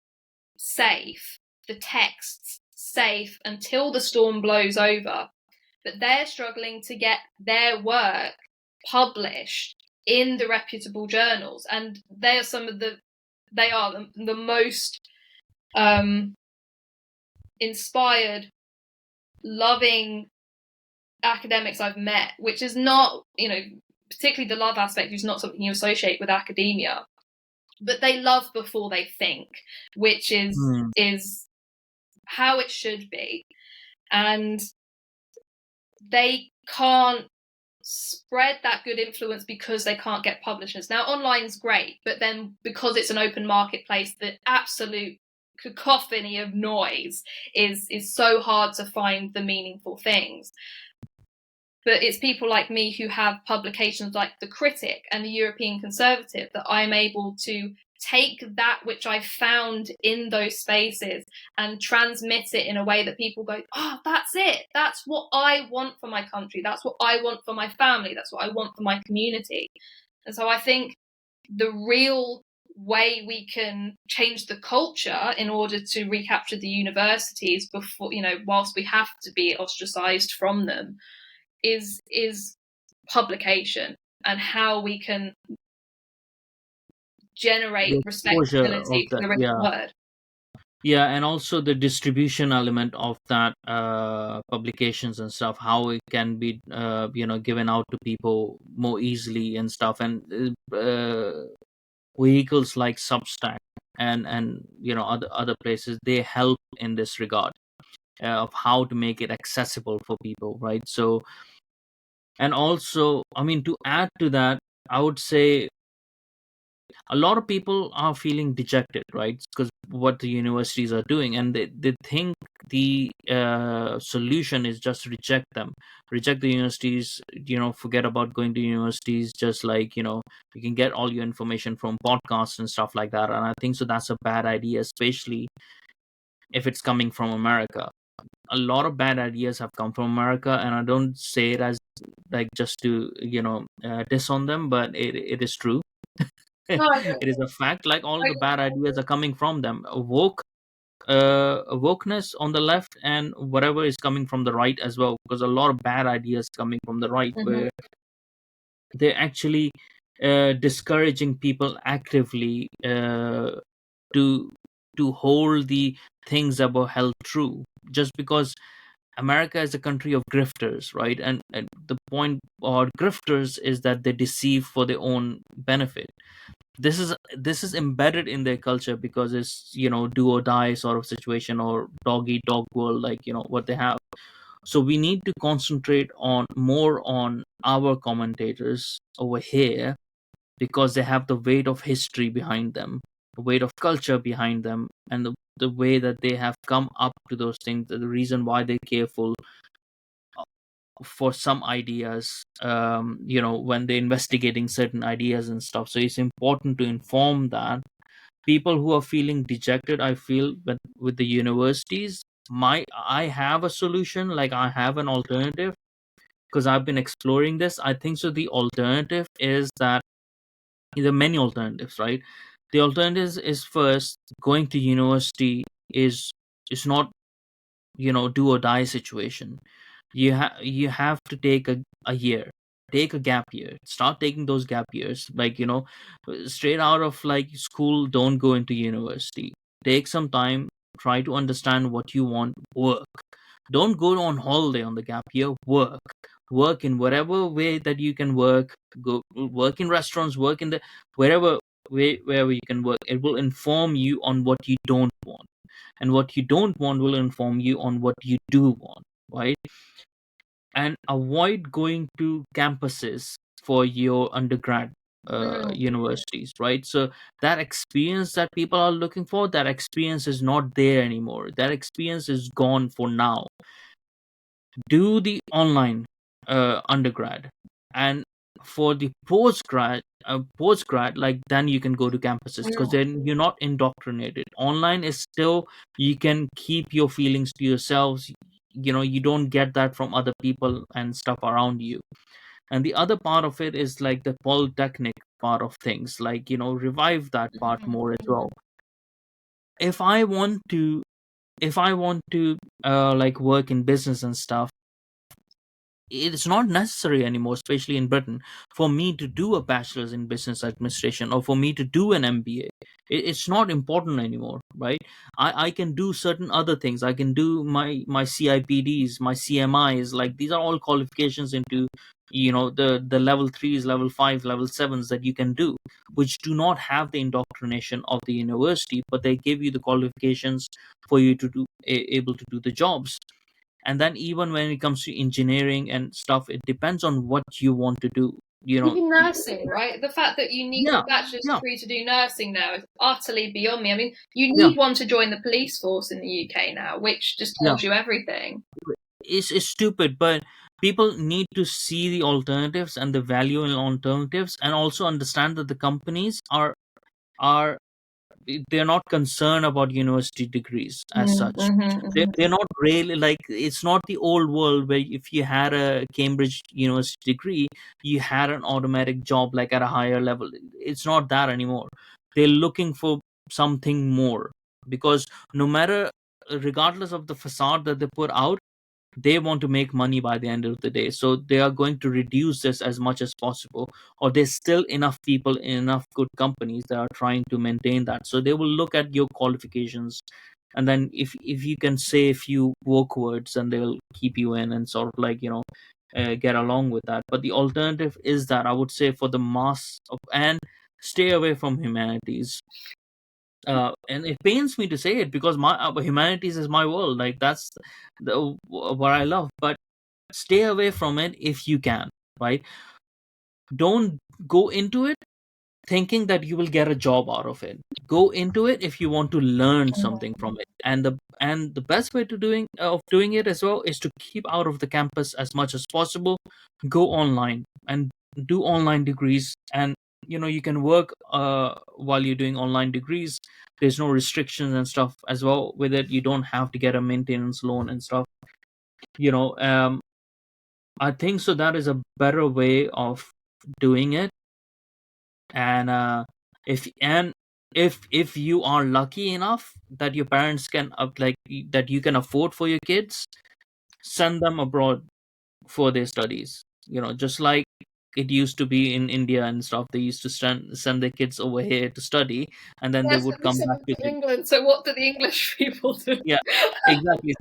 safe, the texts safe, until the storm blows over. But they're struggling to get their work published in the reputable journals, and they are the most inspired, loving academics I've met, which is not, particularly the love aspect is not something you associate with academia, but they love before they think, which is how it should be. And they can't spread that good influence because they can't get publishers. Now, online's great, but then because it's an open marketplace, the absolute cacophony of noise is so hard to find the meaningful things. But it's people like me who have publications like The Critic and The European Conservative that I'm able to take that which I found in those spaces and transmit it in a way that people go, oh, that's it. That's what I want for my country. That's what I want for my family. That's what I want for my community. And so I think the real way we can change the culture in order to recapture the universities before, whilst we have to be ostracized from them, is publication, and how we can generate The exposure of respectability for that, the written yeah. word. Yeah, and also the distribution element of that, publications and stuff, how it can be given out to people more easily and stuff, and vehicles like Substack and other places, they help in this regard, of how to make it accessible for people, right? So, and also, I mean, to add to that, I would say a lot of people are feeling dejected, right? Because what the universities are doing, and they think the solution is just reject the universities, forget about going to universities, just like, you can get all your information from podcasts and stuff like that. And I think so that's a bad idea, especially if it's coming from America. A lot of bad ideas have come from America, and I don't say it as like just to diss on them, but it is true. No, I It is a fact. Like, all the agree. bad ideas are coming from them. Wokeness on the left, and whatever is coming from the right as well, because a lot of bad ideas coming from the right, Mhm. where they're actually discouraging people actively to hold the things about health true, just because America is a country of grifters, right? And the point about grifters is that they deceive for their own benefit. This is embedded in their culture, because it's, do or die sort of situation, or dog eat dog world, like, what they have. So we need to concentrate on more on our commentators over here, because they have the weight of history behind them, the weight of culture behind them, and the way that they have come up to those things, the reason why they're careful for some ideas, when they're investigating certain ideas and stuff. So it's important to inform that people who are feeling dejected, I feel, with the universities, I have a solution, like I have an alternative, because I've been exploring this. I think so the alternative is that there are many alternatives, right? The alternatives is, first, going to university is not, do or die situation. You have to take a year, take a gap year, start taking those gap years, like, straight out of like school, don't go into university. Take some time, try to understand what you want, work. Don't go on holiday on the gap year, work in whatever way that you can work. Go work in restaurants, work in the wherever way, wherever you can work. It will inform you on what you don't want, and what you don't want will inform you on what you do want, right? And avoid going to campuses for your undergrad Mm. universities, right? So that experience that people are looking for, that experience is not there anymore. That experience is gone for now. Do the online undergrad, and for the postgrad, like, then you can go to campuses, because Mm. then you're not indoctrinated. Online is still, you can keep your feelings to yourselves. You don't get that from other people and stuff around you. And the other part of it is like the polytechnic part of things, like, revive that part Mhm. more as Mhm. well. If i want to if i want to like, work in business and stuff, it's not necessary anymore, especially in Britain, for me to do a bachelor's in business administration, or for me to do an MBA. It's not important anymore, right? I can do certain other things. I can do my CIPDs, my CMIs. Like, these are all qualifications into, the level 3s, level 5, level 7s that you can do, which do not have the indoctrination of the university, but they give you the qualifications for you to able to do the jobs. And then, even when it comes to engineering and stuff, it depends on what you want to do, Even nursing, right? The fact that you need yeah, a bachelor's yeah, degree to do nursing now is utterly beyond me. I mean, you yeah, need one to join the police force in the UK now, which just yeah. tells you everything. It's stupid, but people need to see the alternatives and the value in alternatives, and also understand that the companies are they're not concerned about university degrees as such. They're not really like, it's not the old world where if you had a Cambridge University degree, you had an automatic job like at a higher level. It's not that anymore. They're looking for something more, because no matter, regardless of the facade that they put out, they want to make money by the end of the day. So they are going to reduce this as much as possible, or there's still enough people in enough good companies that are trying to maintain that. So they will look at your qualifications, and then if you can say a few work words, and they'll keep you in and sort of like, get along with that. But the alternative is that I would say for the mass of, and stay away from humanities. And it pains me to say it, because my humanities is my world. Like, that's what I love. But stay away from it if you can, right? Don't go into it thinking that you will get a job out of it. Go into it if you want to learn something from it. And the best way to doing it as well is to keep out of the campus as much as possible. Go online and do online degrees, and you can work while you're doing online degrees. There's no restrictions and stuff as well with it. You don't have to get a maintenance loan and stuff. you know um I think so that is a better way of doing it. And if you are lucky enough that your parents can that you can afford for your kids, send them abroad for their studies. Just like it used to be in India and stuff. They used to send their kids over here to study, and then they That's would what we come said back to to England. So what do the English people do? yeah, exactly.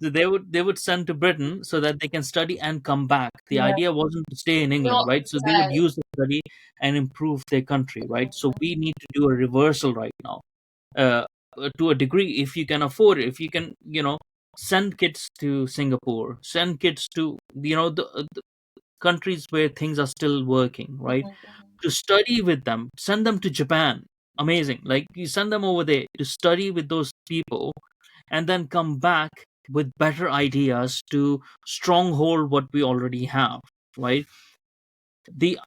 So they would send to Britain so that they can study and come back. The Yeah, idea wasn't to stay in England, not right? So they would say. use the study and improve their country, right? So we need to do a reversal right now, uh, to a degree. If you can afford it, if you can, send kids to Singapore, send kids to the countries where things are still working, right? To study with them, send them to Japan. Amazing. Like, you send them over there to study with those people, and then come back with better ideas to stronghold what we already have, right? The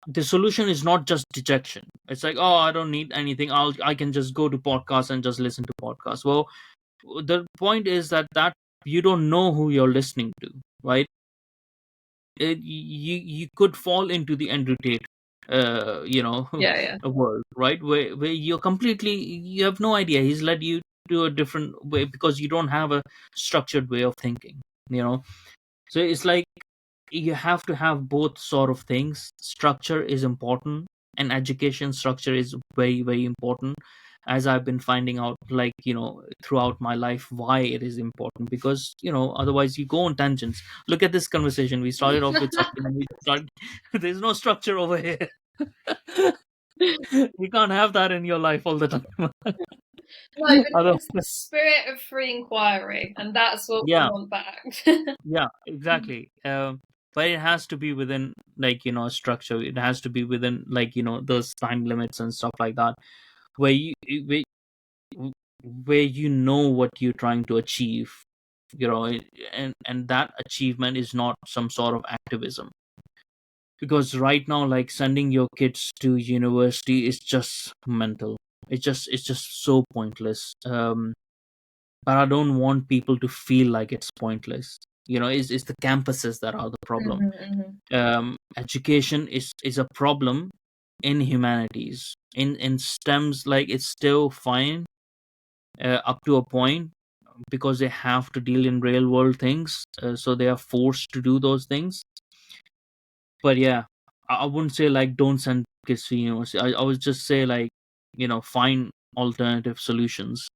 the solution is not just dejection. It's like, oh, I don't need anything, I can just go to podcasts and just listen to podcasts. Well, the point is that you don't know who you're listening to, right? You could fall into the Andrew Tate Yeah, yeah. a world, right, where you have no idea. He's led you to a different way because you don't have a structured way of thinking. you know so it's like you have to have both sort of things. Structure is important, and education structure is very, very important, as I've been finding out, like, throughout my life, why it is important. Because otherwise you go on tangents. Look at this conversation. We started off with something, and we started there's no structure over here. You can't have that in your life all the time. No, but Other, it's the spirit of free inquiry, and that's what we yeah, want back. yeah, exactly. But it has to be within, like, a structure. It has to be within, like, those time limits and stuff like that, where where, where you know what you're trying to achieve. And that achievement is not some sort of activism. Because right now, like, sending your kids to university is just mental. It's just so pointless. But I don't want people to feel like it's pointless. It's the campuses that are the problem. Education is a problem in humanities. In STEMs, like, it's still fine, up to a point, because they have to deal in real world things, so they are forced to do those things. But yeah, I wouldn't say like don't send kids to university. I would just say, like, find alternative solutions,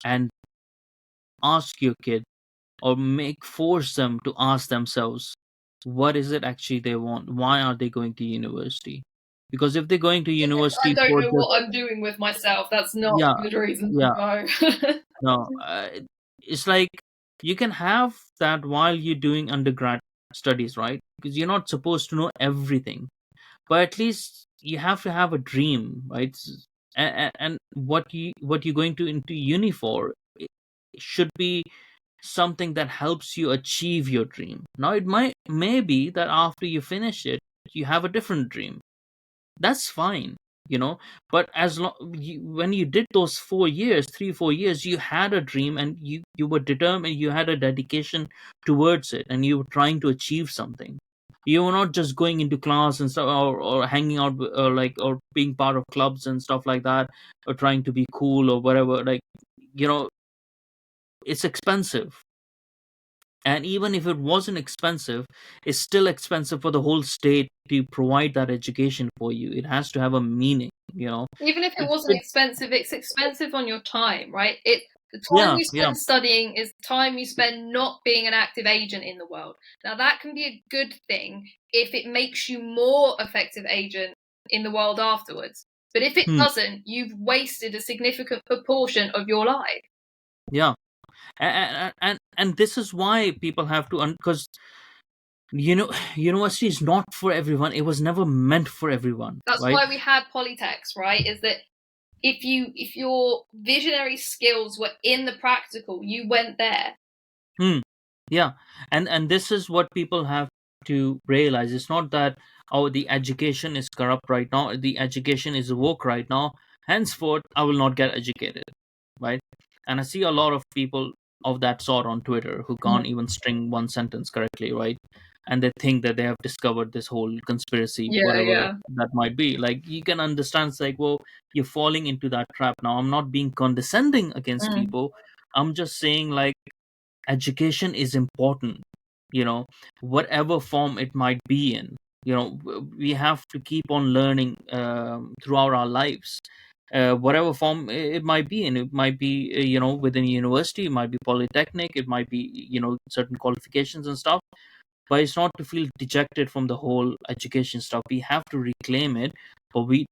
and ask your kid, or make force them to ask themselves, what is it actually they want? Why are they going to university? Because if they're going to I university don't for know just, what I'm doing with myself. That's not yeah, a good reason to yeah, go. no, it's like, you can have that while you're doing undergrad studies, right? Because you're not supposed to know everything, but at least you have to have a dream, right? And what you're going to into uni for, it should be something that helps you achieve your dream. Now, it may be that after you finish it, you have a different dream. That's fine. But when you did those 4 years, 3 4 years, you had a dream, and you were determined, you had a dedication towards it, and you were trying to achieve something. You were not just going into class and stuff, or hanging out or or being part of clubs and stuff like that, or trying to be cool or whatever. You know it's expensive. And even if it wasn't expensive, it's still expensive for the whole state to provide that education for you. It has to have a meaning. Even if it it, wasn't it expensive, it's expensive on your time, right? The time yeah, you yeah. spend studying is time you spend not being an active agent in the world. Now that can be a good thing if it makes you more effective agent in the world afterwards. But if it Hmm. doesn't, you've wasted a significant proportion of your life. Yeah. And this is why people have to, because university is not for everyone. It was never meant for everyone, That's right? why we had polytechs, right? Is that if your visionary skills were in the practical, you went there. Yeah. And this is what people have to realize. It's not that, oh, the education is corrupt right now, the education is woke right now, henceforth I will not get educated, right? And I see a lot of people of that sort on Twitter who can't even string one sentence correctly, right? And they think that they have discovered this whole conspiracy, Yeah, whatever yeah. that might be. Like, you can understand, it's like, well, you're falling into that trap. Now, I'm not being condescending against people. I'm just saying, like, education is important, whatever form it might be in. We have to keep on learning throughout our lives, whatever form it might be in. It might be, within university, it might be polytechnic, it might be, certain qualifications and stuff. But it's not to feel dejected from the whole education stuff. We have to reclaim it, but we're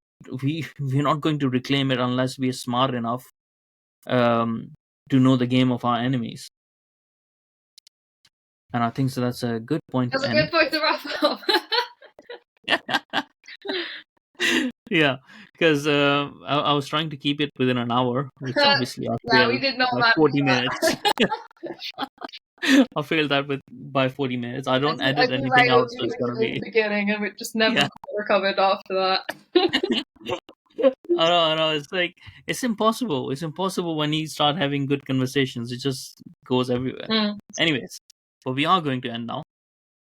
not going to reclaim it unless we are smart enough to know the game of our enemies. And I think so that's a good point to That's a good end. point to wrap up. Yeah, because I was trying to keep it within an hour, which obviously I Yeah, we failed did not by manage 40 minutes. that. I failed that by 40 minutes. I I don't do, I edit do anything railed out, so you it's gonna in the be, beginning, and it just never yeah. recovered after that. I know. It's like, it's impossible. It's impossible when you start having good conversations. It just goes everywhere. Mm. Anyways, but we are going to end now.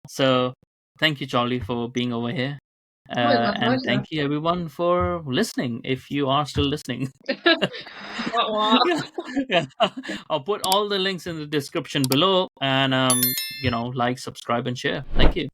So thank you, Charlie, for being over here. Oh, it's my And pleasure. thank you, everyone, for listening, if you are still listening. What, what? Yeah, yeah. I'll put all the links in the description below, and like, subscribe, and share. Thank you.